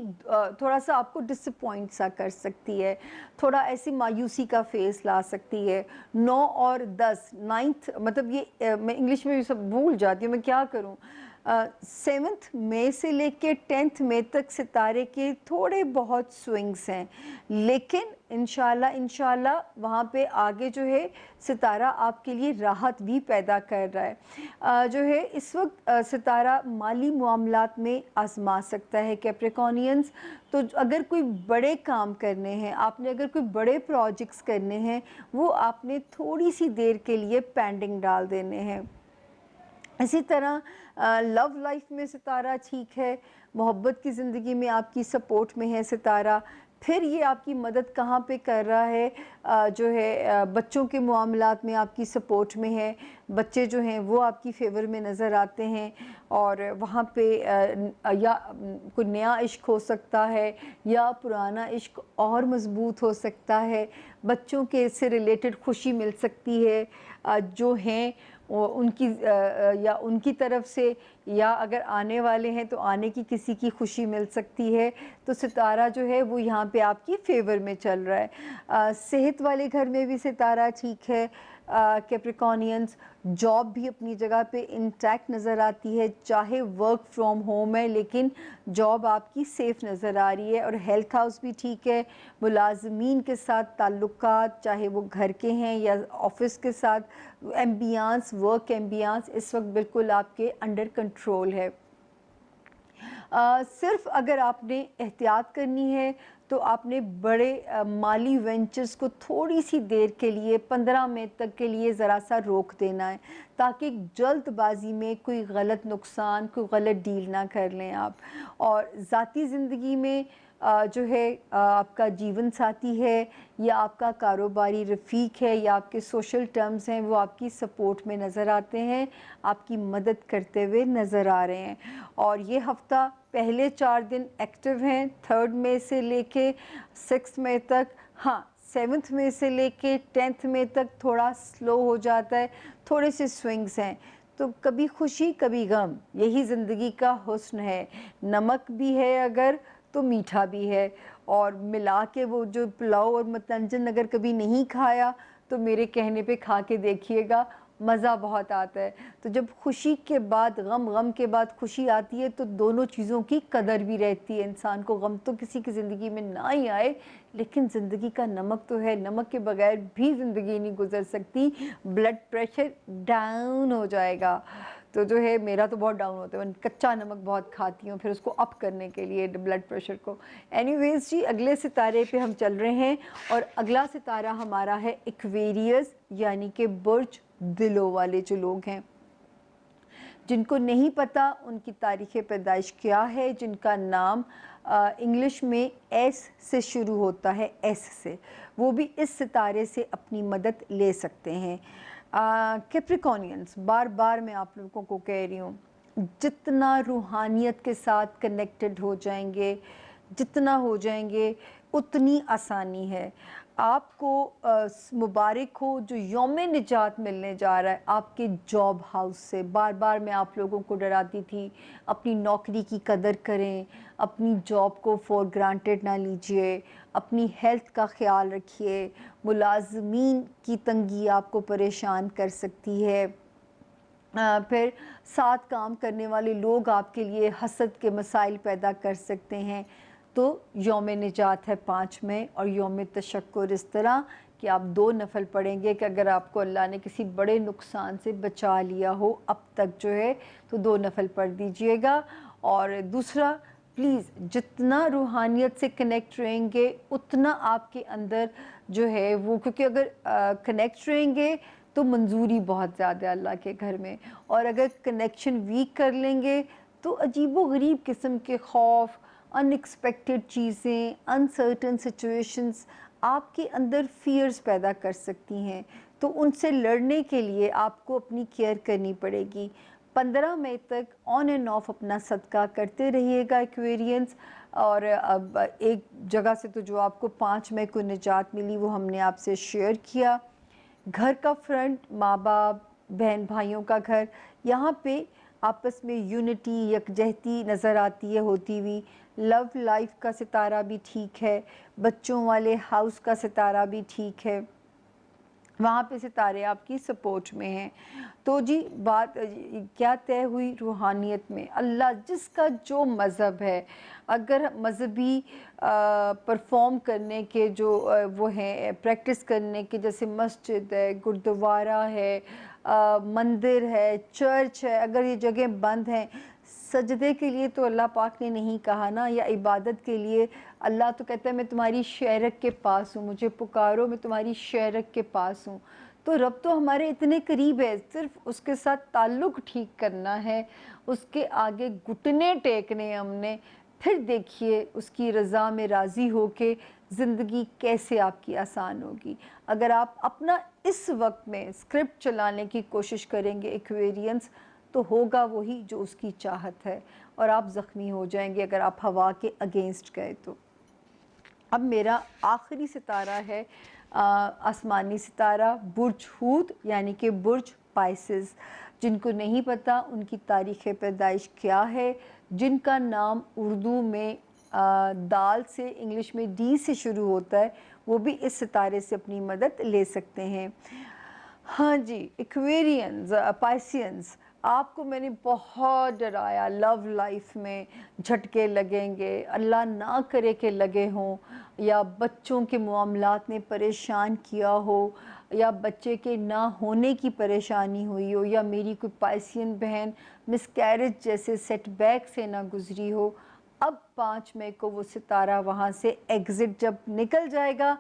تھوڑا سا آپ کو ڈسپوائنٹ سا کر سکتی ہے، تھوڑا ایسی مایوسی کا فیس لا سکتی ہے۔ 9 اور 10 9th، مطلب یہ میں انگلش میں بھی سب بھول جاتی ہوں، میں کیا کروں۔ 7 مئی سے لے کے 10 مئی تک ستارے کے تھوڑے بہت سوئنگز ہیں، لیکن انشاءاللہ وہاں پہ آگے جو ہے ستارہ آپ کے لیے راحت بھی پیدا کر رہا ہے۔ جو ہے اس وقت ستارہ مالی معاملات میں آزما سکتا ہے کیپریکونینز، تو اگر کوئی بڑے کام کرنے ہیں، آپ نے اگر کوئی بڑے پروجیکٹس کرنے ہیں، وہ آپ نے تھوڑی سی دیر کے لیے پینڈنگ ڈال دینے ہیں۔ اسی طرح لو لائف میں ستارہ ٹھیک ہے، محبت کی زندگی میں آپ کی سپورٹ میں ہے ستارہ۔ پھر یہ آپ کی مدد کہاں پہ کر رہا ہے، جو ہے بچوں کے معاملات میں آپ کی سپورٹ میں ہے، بچے جو ہیں وہ آپ کی فیور میں نظر آتے ہیں، اور وہاں پہ یا کوئی نیا عشق ہو سکتا ہے یا پرانا عشق اور مضبوط ہو سکتا ہے، بچوں کے سے ریلیٹڈ خوشی مل سکتی ہے جو ہیں ان کی یا ان کی طرف سے، یا اگر آنے والے ہیں تو آنے کی کسی کی خوشی مل سکتی ہے۔ تو ستارہ جو ہے وہ یہاں پہ آپ کی فیور میں چل رہا ہے۔ صحت والے گھر میں بھی ستارہ ٹھیک ہے، कैप्रिकॉनियंस, जॉब भी अपनी जगह पे इंटैक्ट नज़र आती है, चाहे वर्क फ्रॉम होम है लेकिन जॉब आपकी सेफ़ नज़र आ रही है। और हेल्थ हाउस भी ठीक है, मुलाज़मीन के साथ ताल्लुकात चाहे वो घर के हैं या ऑफिस के साथ, एम्बियंस, वर्क एम्बियंस इस वक्त बिल्कुल आपके अंडर कंट्रोल है। सिर्फ अगर आपने एहतियात करनी है तो आपने बड़े माली वेंचर्स को थोड़ी सी देर के लिए 15 मिनट तक के लिए ज़रा सा रोक देना है, ताकि जल्दबाजी में कोई गलत नुकसान, कोई गलत डील ना कर लें आप। और ज़ाती ज़िंदगी में जो है आपका जीवन साथी है या आपका कारोबारी रफ़ीक है या आपके सोशल टर्म्स हैं, वो आपकी सपोर्ट में नज़र आते हैं, आपकी मदद करते हुए नज़र आ रहे हैं। और ये हफ़्ता पहले 4 दिन एक्टिव हैं, 3rd मई से लेके 6 मई तक। हाँ, 7th मई से लेके 10th मई तक थोड़ा स्लो हो जाता है, थोड़े से स्विंग्स हैं। तो कभी खुशी कभी गम, यही ज़िंदगी का हुस्न है। नमक भी है अगर तो मीठा भी है। और मिला के वो जो पुलाव और मतंजन अगर कभी नहीं खाया तो मेरे कहने पे खा के देखिएगा, मज़ा बहुत आता है। तो जब खुशी के बाद गम, गम के बाद खुशी आती है तो दोनों चीज़ों की कदर भी रहती है इंसान को। गम तो किसी की ज़िंदगी में ना ही आए, लेकिन ज़िंदगी का नमक तो है, नमक के बगैर भी ज़िंदगी नहीं गुजर सकती, ब्लड प्रेशर डाउन हो जाएगा। तो जो है मेरा तो बहुत डाउन होता है, मैं कच्चा नमक बहुत खाती हूँ फिर उसको अप करने के लिए ब्लड प्रेशर को। एनीवेज जी, अगले सितारे पे हम चल रहे हैं और अगला सितारा हमारा है एक्वेरियस, यानी कि बुर्ज दिलों वाले जो लोग हैं। जिनको नहीं पता उनकी तारीख़ पैदाइश क्या है, जिनका नाम इंग्लिश में एस से शुरू होता है, एस से, वो भी इस सितारे से अपनी मदद ले सकते हैं। कैप्रिकॉनियंस, बार बार मैं आप लोगों को कह रही हूँ, जितना रूहानियत के साथ कनेक्टेड हो जाएंगे, जितना हो जाएंगे उतनी आसानी है आपको। मुबारक हो जो यौम निजात मिलने जा रहा है आपके जॉब हाउस से। बार बार मैं आप लोगों को डराती थी, अपनी नौकरी की कदर करें, अपनी जॉब को फॉर ग्रांटेड ना लीजिए, अपनी हेल्थ का ख्याल रखिए। मुलाजमीन की तंगी आपको परेशान कर सकती है। फिर साथ काम करने वाले लोग आपके लिए हसद के मसाइल पैदा कर सकते हैं। तो यौम निजात है 5 मई और यौम तशक्कुर इस तरह कि आप 2 नफल पढ़ेंगे कि अगर आपको अल्लाह ने किसी बड़े नुकसान से बचा लिया हो अब तक जो है, तो 2 नफल पढ़ दीजिएगा। और दूसरा, प्लीज़ जितना रूहानियत से कनेक्ट रहेंगे उतना आपके अंदर जो है वो, क्योंकि अगर कनेक्ट रहेंगे तो मंजूरी बहुत ज़्यादा है अल्लाह के घर में, और अगर कनेक्शन वीक कर लेंगे तो अजीबो गरीब किस्म के खौफ, अनएक्सपेक्टेड चीज़ें, अनसर्टन सिचुएशंस आपके अंदर फियर्स पैदा कर सकती हैं। तो उनसे लड़ने के लिए आपको अपनी केयर करनी पड़ेगी। 15 मई तक ऑन एंड ऑफ अपना सदका करते रहिएगा एक्वेरियंस। और अब एक जगह से तो जो आपको 5 मई को निजात मिली वो हमने आपसे शेयर किया। घर का फ्रंट, माँ बाप, बहन भाइयों का घर, यहाँ पे आपस में यूनिटी, यकजहती नज़र आती है होती हुई। लव लाइफ का सितारा भी ठीक है, बच्चों वाले हाउस का सितारा भी ठीक है, वहाँ पे सितारे आपकी सपोर्ट में हैं। तो जी बात क्या तय हुई रूहानियत में, अल्लाह जिसका जो मज़हब है, अगर मजहबी परफॉर्म करने के जो वो हैं, प्रैक्टिस करने के, जैसे मस्जिद है, गुरुद्वारा है, मंदिर है, चर्च है, अगर ये जगह बंद हैं सजदे के लिए तो अल्लाह पाक ने नहीं कहा ना, या इबादत के लिए। अल्लाह तो कहता है मैं तुम्हारी शहरक के पास हूँ, मुझे पुकारो मैं तुम्हारी शहरक के पास हूँ। तो रब तो हमारे इतने करीब है, सिर्फ उसके साथ ताल्लुक़ ठीक करना है, उसके आगे घुटने टेकने हमने। फिर देखिए उसकी रज़ा में राज़ी होके ज़िंदगी कैसे आपकी आसान होगी। अगर आप अपना इस वक्त में स्क्रिप्ट चलाने की कोशिश करेंगे एक्वेरियंस, तो होगा वही जो उसकी चाहत है, और आप ज़ख्मी हो जाएंगे अगर आप हवा के अगेंस्ट गए तो। अब मेरा आखिरी सितारा है आसमानी सितारा बुर्ज हूत, यानी कि बुर्ज पाइसेस। जिनको नहीं पता उनकी तारीख़ पैदाइश क्या है, जिनका नाम उर्दू में दाल से, इंग्लिश में डी से शुरू होता है, वो भी इस सितारे से अपनी मदद ले सकते हैं। हाँ जी, एक्वेरियंस, पाइसियंस, आपको मैंने बहुत डराया लव लाइफ में झटके लगेंगे, अल्लाह ना करे कि लगे हों, या बच्चों के मामलात ने परेशान किया हो, या बच्चे के ना होने की परेशानी हुई हो, या मेरी कोई पाइसियन बहन मिसकैरेज जैसे सेटबैक से ना गुजरी हो। अब 5 मई को वो सितारा वहाँ से एग्ज़िट जब निकल जाएगा,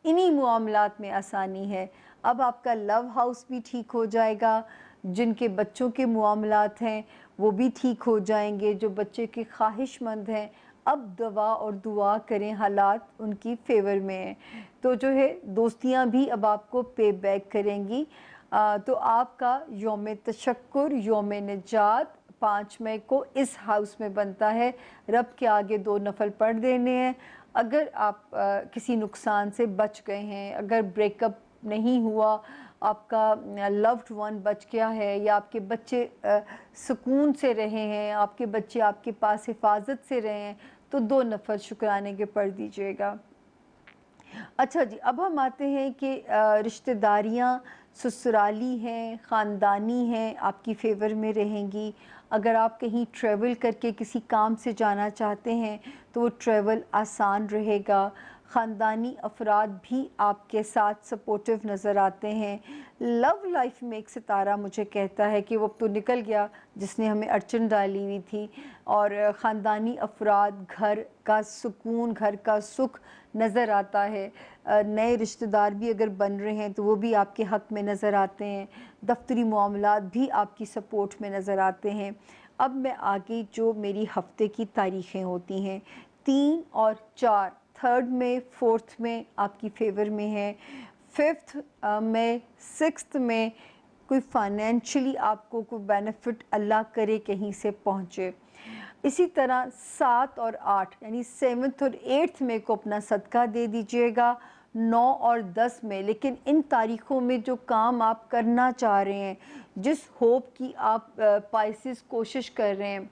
इन्हीं मामलात में आसानी है। अब आपका लव हाउस भी ठीक हो जाएगा, जिनके बच्चों के मामलात हैं वो भी ठीक हो जाएंगे, जो बच्चे के ख्वाहिशमंद हैं अब दवा और दुआ करें, हालात उनकी फेवर में हैं। तो जो है दोस्तियां भी अब आपको पे बैक करेंगी। तो आपका यौम तशक्कुर, यौम निजात 5 मई को इस हाउस में बनता है। रब के आगे 2 नफल पढ़ देने हैं। अगर आप किसी नुकसान से बच गए हैं, अगर ब्रेकअप नहीं हुआ, आपका लव्ड वन बच गया है, या आपके बच्चे सुकून से रहे हैं, आपके बच्चे आपके पास हिफाजत से रहे हैं, तो 2 नफल शुक्राने के पढ़ दीजिएगा। अच्छा जी, अब हम आते हैं कि रिश्तेदारियाँ ससुराली हैं, ख़ानदानी हैं, आपकी फ़ेवर में रहेंगी। अगर आप कहीं ट्रैवल करके किसी काम से जाना चाहते हैं तो वो ट्रैवल आसान रहेगा। ख़ानदानी अफराद भी आपके साथ सपोर्टिव नज़र आते हैं। लव लाइफ में एक सितारा मुझे कहता है कि वो अब तो निकल गया जिसने हमें अड़चन डाली हुई थी, और ख़ानदानी अफराद, घर का सुकून, घर का सुख नज़र आता है। नए रिश्तेदार भी अगर बन रहे हैं तो वो भी आपके हक़ में नज़र आते हैं। दफ्तरी मामलात भी आपकी सपोर्ट में नज़र आते हैं। अब मैं आगे जो मेरी हफ्ते की तारीख़ें होती हैं, 3 और 4, 3rd में, 4th में आपकी फेवर में है। 5th में, 6th में कोई फाइनेंशियली आपको कोई बेनिफिट अल्लाह करे कहीं से पहुँचे। इसी तरह 7 और 8 यानी 7th और 8th में को अपना सदका दे दीजिएगा। 9 और 10 में, लेकिन इन तारीख़ों में जो काम आप करना चाह रहे हैं, जिस होप की आप पाइसेस कोशिश कर रहे हैं,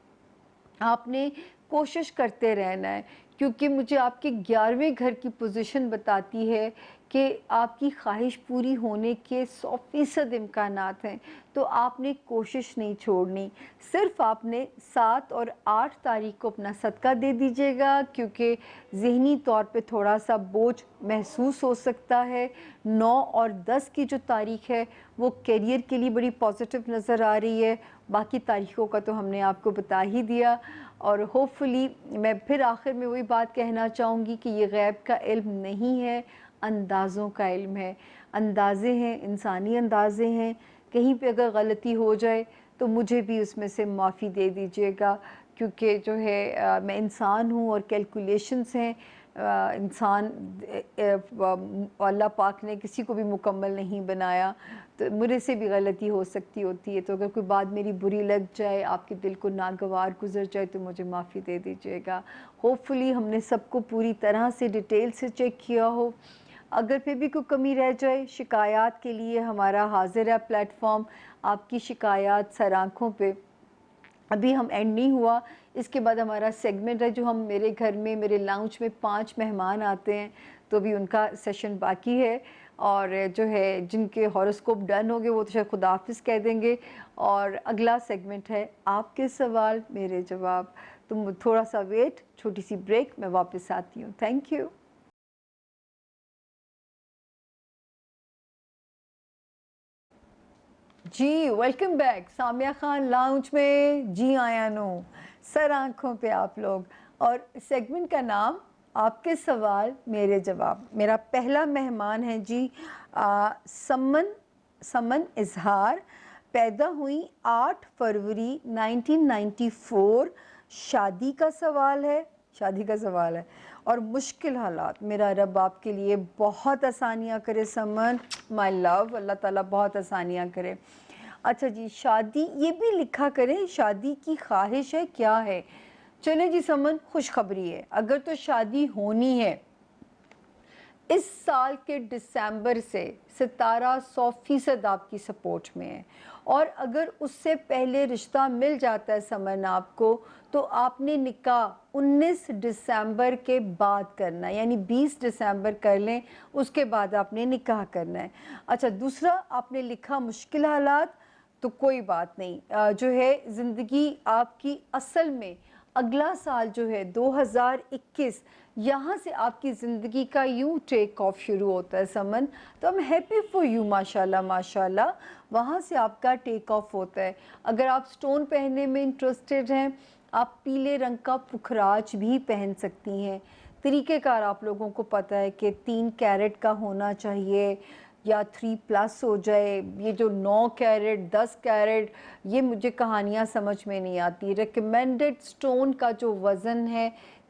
आपने कोशिश करते रहना है, क्योंकि मुझे आपके 11वें घर की पोजीशन बताती है कि आपकी ख्वाहिश पूरी होने के 100% इम्कानात हैं। तो आपने कोशिश नहीं छोड़नी। सिर्फ़ आपने 7 और 8 तारीख को अपना सदका दे दीजिएगा, क्योंकि ज़हनी तौर पे थोड़ा सा बोझ महसूस हो सकता है। 9 और 10 की जो तारीख़ है वो करियर के लिए बड़ी पॉजिटिव नज़र आ रही है। बाकी तारीख़ों का तो हमने आपको बता ही दिया। और होपफुली मैं फिर आखिर में वही बात कहना चाहूँगी कि ये गैब का इल्म नहीं है, अंदाज़ों का इल्म है। अंदाज़े हैं, इंसानी अंदाज़े हैं। कहीं पे अगर गलती हो जाए तो मुझे भी उसमें से माफ़ी दे दीजिएगा, क्योंकि जो है मैं इंसान हूँ और कैलकुलेशंस हैं। इंसान, अल्लाह पाक ने किसी को भी मुकम्मल नहीं बनाया, तो मुझे से भी गलती हो सकती होती है। तो अगर कोई बात मेरी बुरी लग जाए, आपके दिल को नागवार गुजर जाए, तो मुझे माफ़ी दे दीजिएगा। होपफुली हमने सबको पूरी तरह से डिटेल से चेक किया हो। अगर फिर भी कोई कमी रह जाए, शिकायत के लिए हमारा हाजिर है प्लेटफॉर्म। आपकी शिकायत सर आँखों पे, अभी हम एंड नहीं हुआ। इसके बाद हमारा सेगमेंट है, जो हम मेरे घर में, मेरे लाउंज में 5 मेहमान आते हैं, तो अभी उनका सेशन बाकी है। और जो है जिनके हॉरोस्कोप डन हो गए वो तो शायद खुदाफिज कह देंगे। और अगला सेगमेंट है आपके सवाल मेरे जवाब। तो थोड़ा सा वेट, छोटी सी ब्रेक, मैं वापस आती हूँ। Thank you. जी welcome back Samia Khan lounge में। जी आया नो, सर आँखों पे आप लोग। और सेगमेंट का नाम आपके सवाल मेरे जवाब। मेरा पहला मेहमान है जी समन इजहार। पैदा हुई 8 फरवरी 1994। शादी का सवाल है, शादी का सवाल है और मुश्किल हालात। मेरा रब आपके लिए बहुत आसानियाँ करे समन, माय लव, अल्लाह ताला बहुत आसानियाँ करे। अच्छा जी, शादी ये भी लिखा करें, शादी की ख्वाहिश है क्या है। चलें जी समन, खुशखबरी है, अगर तो शादी होनी है اس سال کے دسمبر سے ستارہ 100% آپ کی سپورٹ میں ہے، اور اگر اس سے پہلے رشتہ مل جاتا ہے سمن آپ کو تو آپ نے نکاح 19 دسمبر کے بعد کرنا ہے، یعنی 20 دسمبر کر لیں، اس کے بعد آپ نے نکاح کرنا ہے۔ اچھا، دوسرا آپ نے لکھا مشکل حالات، تو کوئی بات نہیں، جو ہے زندگی آپ کی اصل میں اگلا سال جو ہے 2021 یہاں سے آپ کی زندگی کا یوں ٹیک آف شروع ہوتا ہے سمن، تو ہم ہیپی فور یو ماشاءاللہ ماشاءاللہ، وہاں سے آپ کا ٹیک آف ہوتا ہے۔ اگر آپ سٹون پہننے میں انٹرسٹڈ ہیں، آپ پیلے رنگ کا پکھراج بھی پہن سکتی ہیں۔ طریقہ کار آپ لوگوں کو پتہ ہے کہ 3 کیرٹ کا ہونا چاہیے یا 3+ ہو جائے، یہ جو 9 کیرٹ 10 کیرٹ، یہ مجھے کہانیاں سمجھ میں نہیں آتی۔ ریکمینڈڈ سٹون کا جو وزن ہے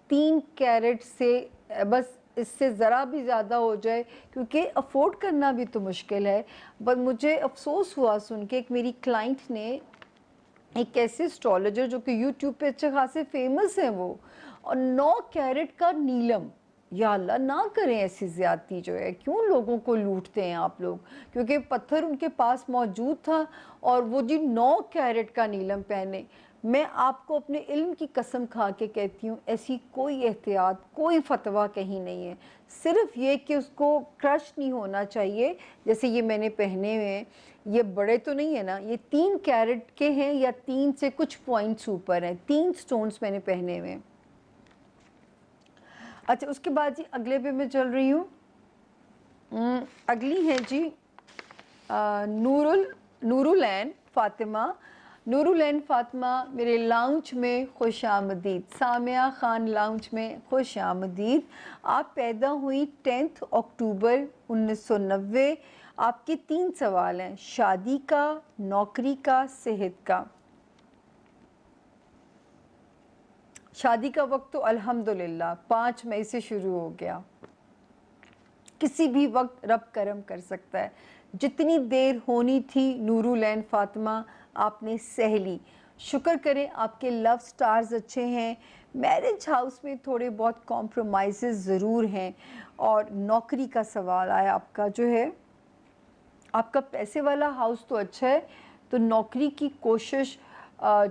3 کیرٹ سے، بس اس سے ذرا بھی زیادہ ہو جائے کیونکہ افورڈ کرنا بھی تو مشکل ہے۔ بس مجھے افسوس ہوا سن کے، ایک میری کلائنٹ نے، ایک ایسے اسٹرالوجر جو کہ یوٹیوب پہ اچھے خاصے فیمس ہیں وہ، اور 9 کیرٹ کا نیلم، یا اللہ نہ کریں ایسی زیادتی، جو ہے کیوں لوگوں کو لوٹتے ہیں آپ لوگ، کیونکہ پتھر ان کے پاس موجود تھا اور وہ جی 9 کیرٹ کا نیلم پہنے۔ میں آپ کو اپنے علم کی قسم کھا کے کہتی ہوں، ایسی کوئی احتیاط، کوئی فتویٰ کہیں نہیں ہے، صرف یہ کہ اس کو کرش نہیں ہونا چاہیے، جیسے یہ میں نے پہنے ہوئے ہیں، یہ بڑے تو نہیں ہیں نا، یہ 3 کیرٹ کے ہیں یا 3 سے کچھ پوائنٹس اوپر ہیں، 3 سٹونز میں نے پہنے ہوئے ہیں۔ اچھا، اس کے بعد جی اگلے پہ میں چل رہی ہوں، اگلی ہے جی نورالعین فاطمہ۔ نورالعین فاطمہ میرے لاؤنج میں خوش آمدید، سامیہ خان لاؤنج میں خوش آمدید۔ آپ پیدا ہوئی 10 اکتوبر 1990۔ آپ کے 3 سوال ہیں، شادی کا، نوکری کا، صحت کا۔ شادی کا وقت تو الحمدللہ 5 مئی سے شروع ہو گیا، کسی بھی وقت رب کرم کر سکتا ہے، جتنی دیر ہونی تھی نورالعین فاطمہ آپ نے سہ لی۔ شکر کریں آپ کے لو سٹارز اچھے ہیں، میرج ہاؤس میں تھوڑے بہت کمپرومائزز ضرور ہیں، اور نوکری کا سوال آیا آپ کا، جو ہے آپ کا پیسے والا ہاؤس تو اچھا ہے، تو نوکری کی کوشش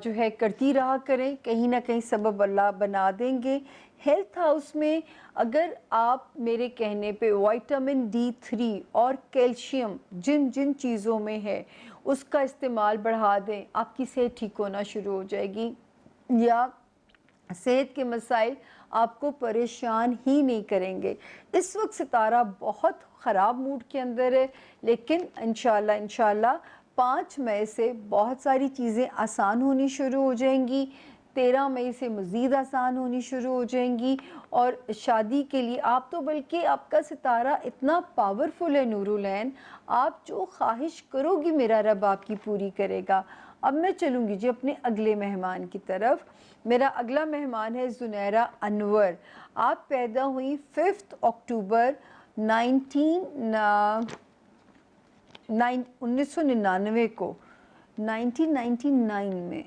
جو ہے کرتی رہا کریں، کہیں نہ کہیں سبب اللہ بنا دیں گے۔ ہیلتھ ہاؤس میں اگر آپ میرے کہنے پہ وائٹامن D3 اور کیلشیم جن جن چیزوں میں ہے اس کا استعمال بڑھا دیں، آپ کی صحت ٹھیک ہونا شروع ہو جائے گی، یا صحت کے مسائل آپ کو پریشان ہی نہیں کریں گے۔ اس وقت ستارہ بہت خراب موڈ کے اندر ہے، لیکن انشاءاللہ 5 مئی سے بہت ساری چیزیں آسان ہونی شروع ہو جائیں گی، 13 مئی سے مزید آسان ہونی شروع ہو جائیں گی، اور شادی کے لیے آپ تو، بلکہ آپ کا ستارہ اتنا پاورفل ہے نورالعین، آپ جو خواہش کرو گی میرا رب آپ کی پوری کرے گا۔ اب میں چلوں گی جی اپنے اگلے مہمان کی طرف۔ میرا اگلا مہمان ہے زنیرہ انور۔ آپ پیدا ہوئی 5 اکتوبر 1999 کو، 1999 میں۔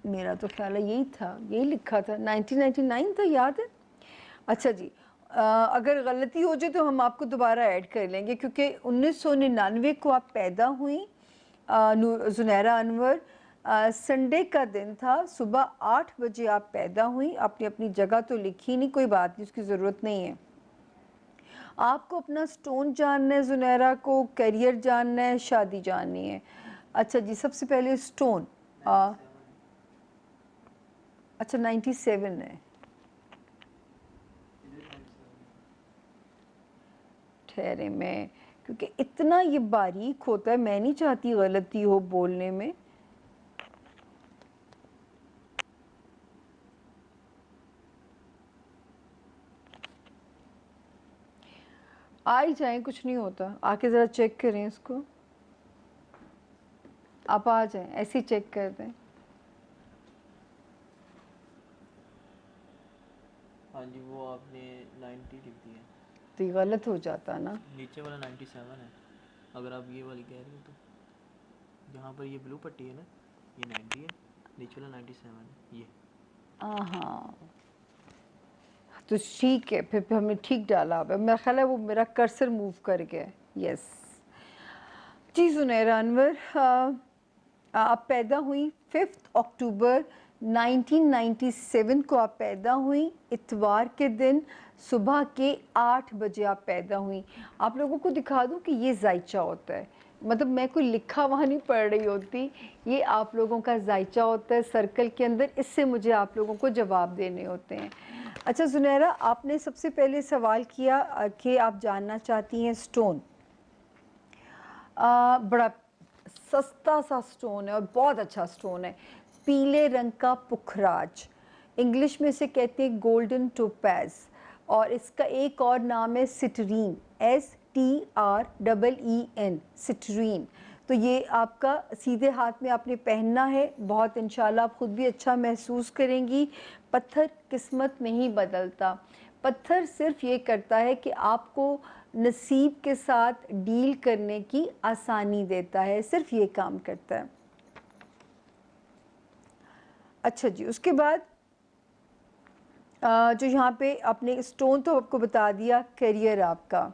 میرا تو خیال ہے یہی تھا، یہی لکھا تھا 1999 تھا، یاد ہے؟ اچھا جی، اگر غلطی ہو جائے تو ہم آپ کو دوبارہ ایڈ کر لیں گے، کیونکہ 1999 کو آپ پیدا ہوئیں زنیرہ انور، سنڈے کا دن تھا، صبح 8 بجے آپ پیدا ہوئیں۔ آپ نے اپنی جگہ تو لکھی نہیں، کوئی بات نہیں، اس کی ضرورت نہیں ہے۔ آپ کو اپنا سٹون جاننا ہے زنیرہ کو، کیریئر جاننا ہے، شادی جاننی ہے۔ اچھا جی، سب سے پہلے سٹون، اچھا 97 ہے، ٹھہرے میں، کیونکہ اتنا یہ باریک ہوتا ہے، میں نہیں چاہتی غلطی ہو بولنے میں۔ آئی جائیں، کچھ نہیں ہوتا، آ کے ذرا چیک کریں اس کو، آپ آ جائیں، ایسے ہی چیک کر دیں۔ ہاں جی، وہ آپ نے 90 لکھ دیا، تو یہ غلط ہو جاتا نا، نیچے والا 97 ہے، اگر آپ یہ والی کہہ رہے ہو تو جہاں پر یہ بلو پٹی ہے نا، یہ 90 ہے، نیچے والا 97 ہے یہ۔ हाँ, तो ठीक है, फिर हमने ठीक डाला। अब मेरा ख्याल है वो मेरा कर्सर मूव कर गया। यस जी। ज़ुनैरा अनवर, आप पैदा हुई 5 अक्टूबर 1997 को आप पैदा हुई, इतवार के दिन सुबह के 8 बजे आप पैदा हुई। आप लोगों को दिखा दूं कि ये जायचा होता है, मतलब मैं कोई लिखा वहाँ नहीं पढ़ रही होती, ये आप लोगों का जायचा होता है सर्कल के अंदर, इससे मुझे आप लोगों को जवाब देने होते हैं। अच्छा ज़ुनैरा, आपने सबसे पहले सवाल किया कि आप जानना चाहती हैं स्टोन। बड़ा सस्ता सा स्टोन है और बहुत अच्छा स्टोन है, पीले रंग का पुखराज, इंग्लिश में से कहते हैं गोल्डन टोपैज, और इसका एक और नाम है सिट्रीन, STREEN, सिट्रीन। तो ये आपका सीधे हाथ में आपने पहनना है, बहुत इंशाल्लाह आप ख़ुद भी अच्छा महसूस करेंगी। पत्थर किस्मत नहीं बदलता, पत्थर सिर्फ ये करता है कि आपको नसीब के साथ डील करने की आसानी देता है, सिर्फ ये काम करता है। अच्छा जी, उसके बाद जो यहाँ पे आपने स्टोन तो आपको बता दिया, करियर आपका,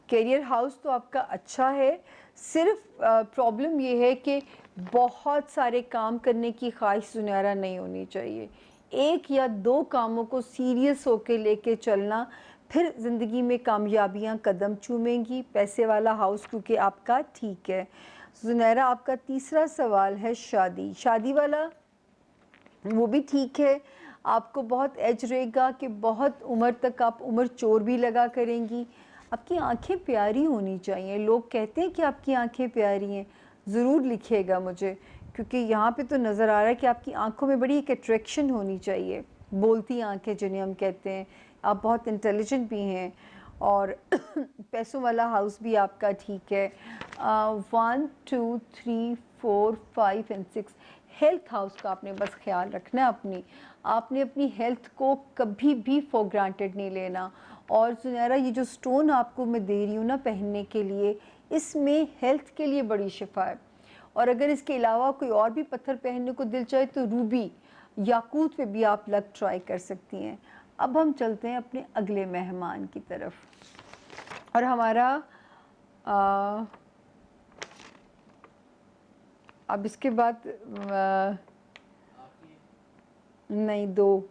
करियर हाउस तो आपका अच्छा है, सिर्फ प्रॉब्लम ये है कि बहुत सारे काम करने की ख्वाहिश ज़ुनैरा नहीं होनी चाहिए। 1 या 2 कामों को सीरियस होकर लेके चलना, फिर ज़िंदगी में कामयाबियाँ कदम चूमेंगी। पैसे वाला हाउस क्योंकि आपका ठीक है। ज़ुनैरा, आपका तीसरा सवाल है शादी, शादी वाला वो भी ठीक है। आपको बहुत एज रहेगा कि बहुत उम्र तक आप उम्र चोर भी लगा करेंगी। आपकी आंखें प्यारी होनी चाहिए, लोग कहते हैं कि आपकी आंखें प्यारी हैं, ज़रूर लिखिएगा मुझे, क्योंकि यहाँ पे तो नज़र आ रहा है कि आपकी आंखों में बड़ी एक अट्रैक्शन होनी चाहिए, बोलती आंखें जिन्हें हम कहते हैं। आप बहुत इंटेलिजेंट भी हैं और पैसों वाला हाउस भी आपका ठीक है। 1 2 3 4 5 एंड 6 हेल्थ हाउस का आपने बस ख्याल रखना है अपनी, आपने अपनी हेल्थ को कभी भी फॉर ग्रांटेड नहीं लेना। और ज़ुनैरा, ये जो स्टोन आपको मैं दे रही हूँ ना पहनने के लिए, इसमें हेल्थ के लिए बड़ी शिफा है। और अगर इसके अलावा कोई और भी पत्थर पहनने को दिल चाहे तो रूबी, याकूत पे भी आप लक ट्राई कर सकती हैं। अब हम चलते हैं अपने अगले मेहमान की तरफ, और हमारा अब इसके बाद नहीं, 2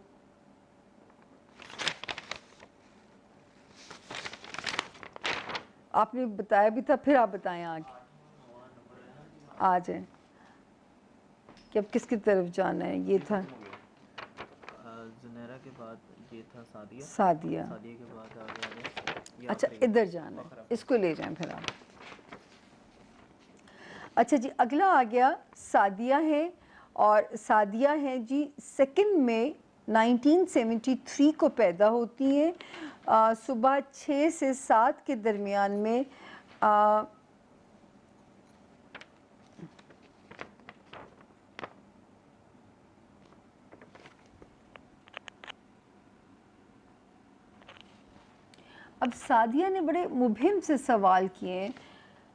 आपने बताया भी था, फिर आप बताएं आगे आ जाए कि अब किसकी तरफ जाना है। ये था ज़ुनैरा के बाद ये था सादिया, सादिया। सादिया के बाद आ गया ये अच्छा, आखिरी इधर जाना है, इसको ले जाएं फिर आप। अच्छा जी, अगला आ गया सादिया है, और सादिया है जी 2 मई 1973 को पैदा होती हैं, सुबह 6 से 7 के दरमियान में। अब सादिया ने बड़े मुबहिम से सवाल किए हैं।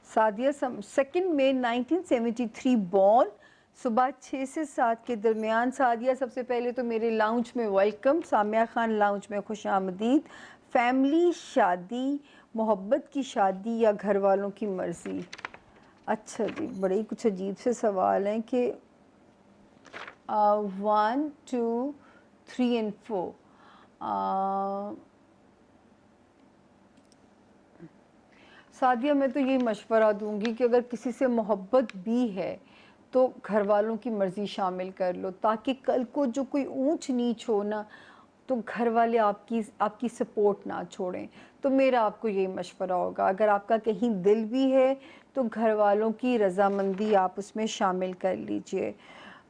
सादिया 2 मई 1973 बॉर्न, सुबह 6 से 7 के दरमियान। सादिया, सबसे पहले तो मेरे लाउंज में वेलकम, सामिया खान लाउंज में खुश आमदीद। फैमिली, शादी, मोहब्बत की शादी या घर वालों की मर्ज़ी? अच्छा जी, बड़े ही कुछ अजीब से सवाल हैं कि 1 2 3 एंड 4। सादिया, मैं तो यही मशवरा दूंगी कि अगर किसी से मोहब्बत भी है तो घर वालों की मर्ज़ी शामिल कर लो, ताकि कल को जो कोई ऊंच नीच हो ना, तो घर वाले आपकी सपोर्ट ना छोड़ें। तो मेरा आपको यही मशवरा होगा, अगर आपका कहीं दिल भी है तो घर वालों की रज़ामंदी आप उसमें शामिल कर लीजिए।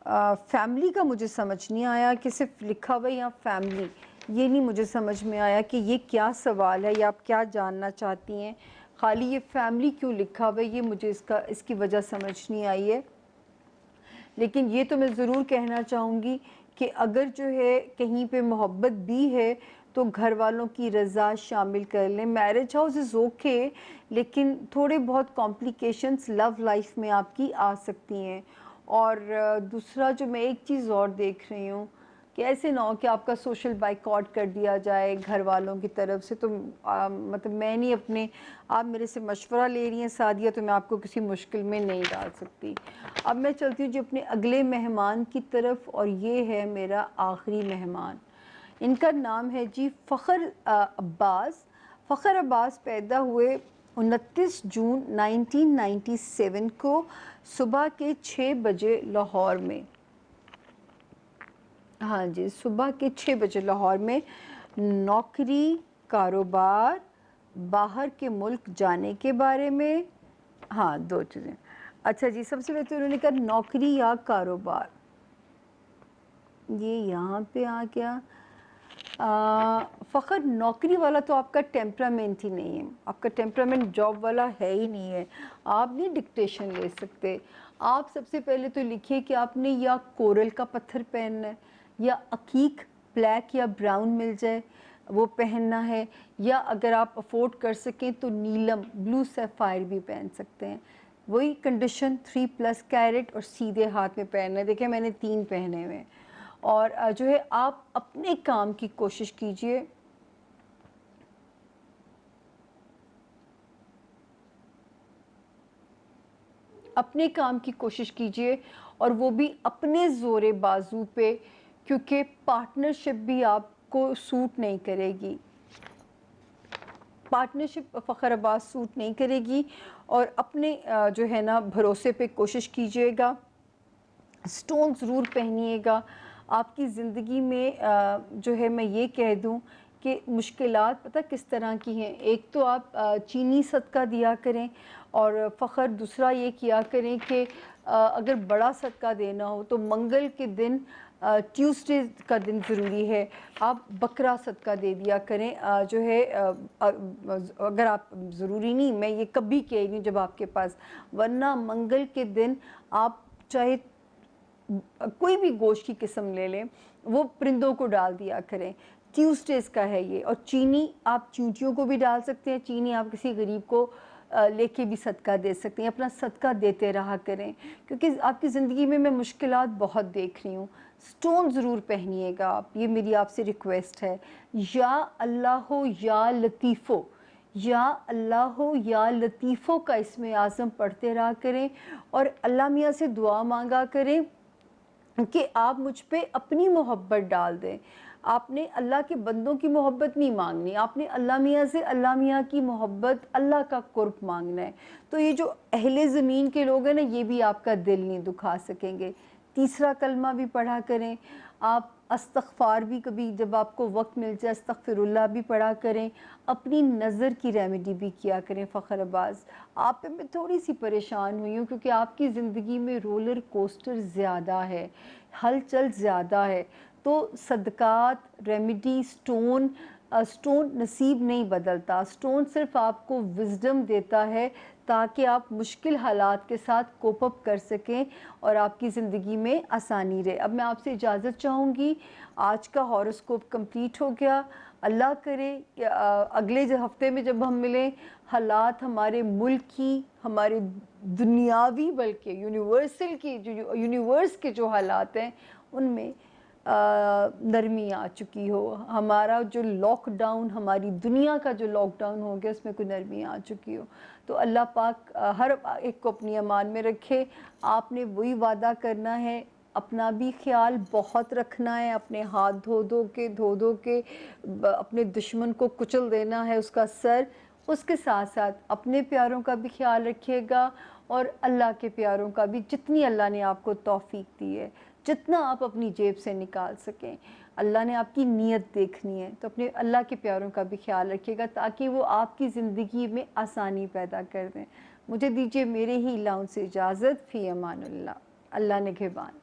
फैमिली का मुझे समझ नहीं आया कि सिर्फ लिखा हुआ या फैमिली, ये नहीं मुझे समझ में आया कि ये क्या सवाल है या आप क्या जानना चाहती हैं। खाली ये फैमिली क्यों लिखा हुआ है, ये मुझे इसकी वजह समझ नहीं आई है। लेकिन ये तो मैं ज़रूर कहना चाहूँगी कि अगर जो है कहीं पे मोहब्बत भी है तो घर वालों की रज़ा शामिल कर लें। मैरिज हाउस इज़ ओके, लेकिन थोड़े बहुत कॉम्प्लिकेशंस लव लाइफ में आपकी आ सकती हैं। اور دوسرا جو میں ایک چیز اور دیکھ رہی ہوں کہ ایسے نہ ہو کہ آپ کا سوشل بائیکاٹ کر دیا جائے گھر والوں کی طرف سے، تو مطلب میں نہیں اپنے، آپ میرے سے مشورہ لے رہی ہیں سعدیہ، تو میں آپ کو کسی مشکل میں نہیں ڈال سکتی۔ اب میں چلتی ہوں جو اپنے اگلے مہمان کی طرف، اور یہ ہے میرا آخری مہمان۔ ان کا نام ہے جی فخر عباس۔ فخر عباس پیدا ہوئے 29 جون 1997 کو صبح کے 6 بجے لاہور میں۔ ہاں جی، صبح کے 6 بجے لاہور میں۔ نوکری، کاروبار، باہر کے ملک جانے کے بارے میں، ہاں 2 چیزیں۔ اچھا جی، سب سے پہلے انہوں نے کہا نوکری یا کاروبار، یہ یہاں پہ آ گیا۔ فخر نوکری والا تو آپ کا ٹیمپرامنٹ ہی نہیں ہے، آپ کا ٹیمپرامنٹ جاب والا ہے ہی نہیں ہے، آپ نہیں ڈکٹیشن لے سکتے۔ آپ سب سے پہلے تو لکھیے کہ آپ نے یا کورل کا پتھر پہننا ہے، یا عقیق بلیک یا براؤن مل جائے وہ پہننا ہے، یا اگر آپ افورڈ کر سکیں تو نیلم بلو سیفائر بھی پہن سکتے ہیں۔ وہی کنڈیشن 3+ کیرٹ اور سیدھے ہاتھ میں پہننا ہے، دیکھیں میں نے 3 پہنے ہوئے ہیں۔ اور جو ہے آپ اپنے کام کی کوشش کیجئے، اپنے کام کی کوشش کیجئے، اور وہ بھی اپنے زور بازو پہ، کیونکہ پارٹنرشپ بھی آپ کو سوٹ نہیں کرے گی، پارٹنرشپ فخر عباس سوٹ نہیں کرے گی۔ اور اپنے جو ہے نا بھروسے پہ کوشش کیجئے گا، سٹون ضرور پہنیے گا۔ آپ کی زندگی میں جو ہے میں یہ کہہ دوں کہ مشکلات پتہ کس طرح کی ہیں، ایک تو آپ چینی صدقہ دیا کریں، اور فخر دوسرا یہ کیا کریں کہ اگر بڑا صدقہ دینا ہو تو منگل کے دن، ٹیوزڈے کا دن ضروری ہے، آپ بکرا صدقہ دے دیا کریں۔ جو ہے اگر آپ ضروری نہیں، میں یہ کبھی کہہ رہی ہوں جب آپ کے پاس، ورنہ منگل کے دن آپ چاہے کوئی بھی گوشت کی قسم لے لیں، وہ پرندوں کو ڈال دیا کریں، ٹیوزڈیز کا ہے یہ۔ اور چینی آپ چونٹیوں کو بھی ڈال سکتے ہیں، چینی آپ کسی غریب کو لے کے بھی صدقہ دے سکتے ہیں، اپنا صدقہ دیتے رہا کریں، کیونکہ آپ کی زندگی میں مشکلات بہت دیکھ رہی ہوں۔ سٹون ضرور پہنیے گا آپ، یہ میری آپ سے ریکویسٹ ہے۔ یا اللہ یا لطیفو، یا اللہ یا لطیفو کا اسم اعظم پڑھتے رہا کریں، اور اللہ میاں سے دعا مانگا کریں کہ آپ مجھ پہ اپنی محبت ڈال دیں۔ آپ نے اللہ کے بندوں کی محبت نہیں مانگنی، آپ نے اللہ میاں سے اللہ میاں کی محبت، اللہ کا قرب مانگنا ہے۔ تو یہ جو اہل زمین کے لوگ ہیں نا، یہ بھی آپ کا دل نہیں دکھا سکیں گے۔ تیسرا کلمہ بھی پڑھا کریں، آپ استغفار بھی کبھی جب آپ کو وقت مل جائے استغفر اللہ بھی پڑھا کریں، اپنی نظر کی ریمیڈی بھی کیا کریں۔ فخر عباس، آپ پہ میں تھوڑی سی پریشان ہوئی ہوں کیونکہ آپ کی زندگی میں رولر کوسٹر زیادہ ہے، ہلچل زیادہ ہے، تو صدقات، ریمیڈی، سٹون نصیب نہیں بدلتا، سٹون صرف آپ کو وزڈم دیتا ہے تاکہ آپ مشکل حالات کے ساتھ کوپ اپ کر سکیں اور آپ کی زندگی میں آسانی رہے۔ اب میں آپ سے اجازت چاہوں گی، آج کا ہاروسکوپ کمپلیٹ ہو گیا۔ اللہ کرے کہ اگلے ہفتے میں جب ہم ملیں، حالات ہمارے ملک کی، ہمارے دنیاوی بلکہ یونیورسل کی، جو یونیورس کے جو حالات ہیں ان میں نرمی آ چکی ہو، ہمارا جو لاک ڈاؤن، ہماری دنیا کا جو لاک ڈاؤن ہو گیا اس میں کوئی نرمی آ چکی ہو، تو اللہ پاک ہر ایک کو اپنی امان میں رکھے۔ آپ نے وہی وعدہ کرنا ہے، اپنا بھی خیال بہت رکھنا ہے، اپنے ہاتھ دھو دھو کے اپنے دشمن کو کچل دینا ہے اس کا سر، اس کے ساتھ ساتھ اپنے پیاروں کا بھی خیال رکھیے گا، اور اللہ کے پیاروں کا بھی، جتنی اللہ نے آپ کو توفیق دی ہے، جتنا آپ اپنی جیب سے نکال سکیں، اللہ نے آپ کی نیت دیکھنی ہے، تو اپنے اللہ کے پیاروں کا بھی خیال رکھیے گا تاکہ وہ آپ کی زندگی میں آسانی پیدا کر دیں۔ مجھے دیجیے میرے ہی لاؤنج سے اجازت، فی امان اللہ، اللہ نگہبان۔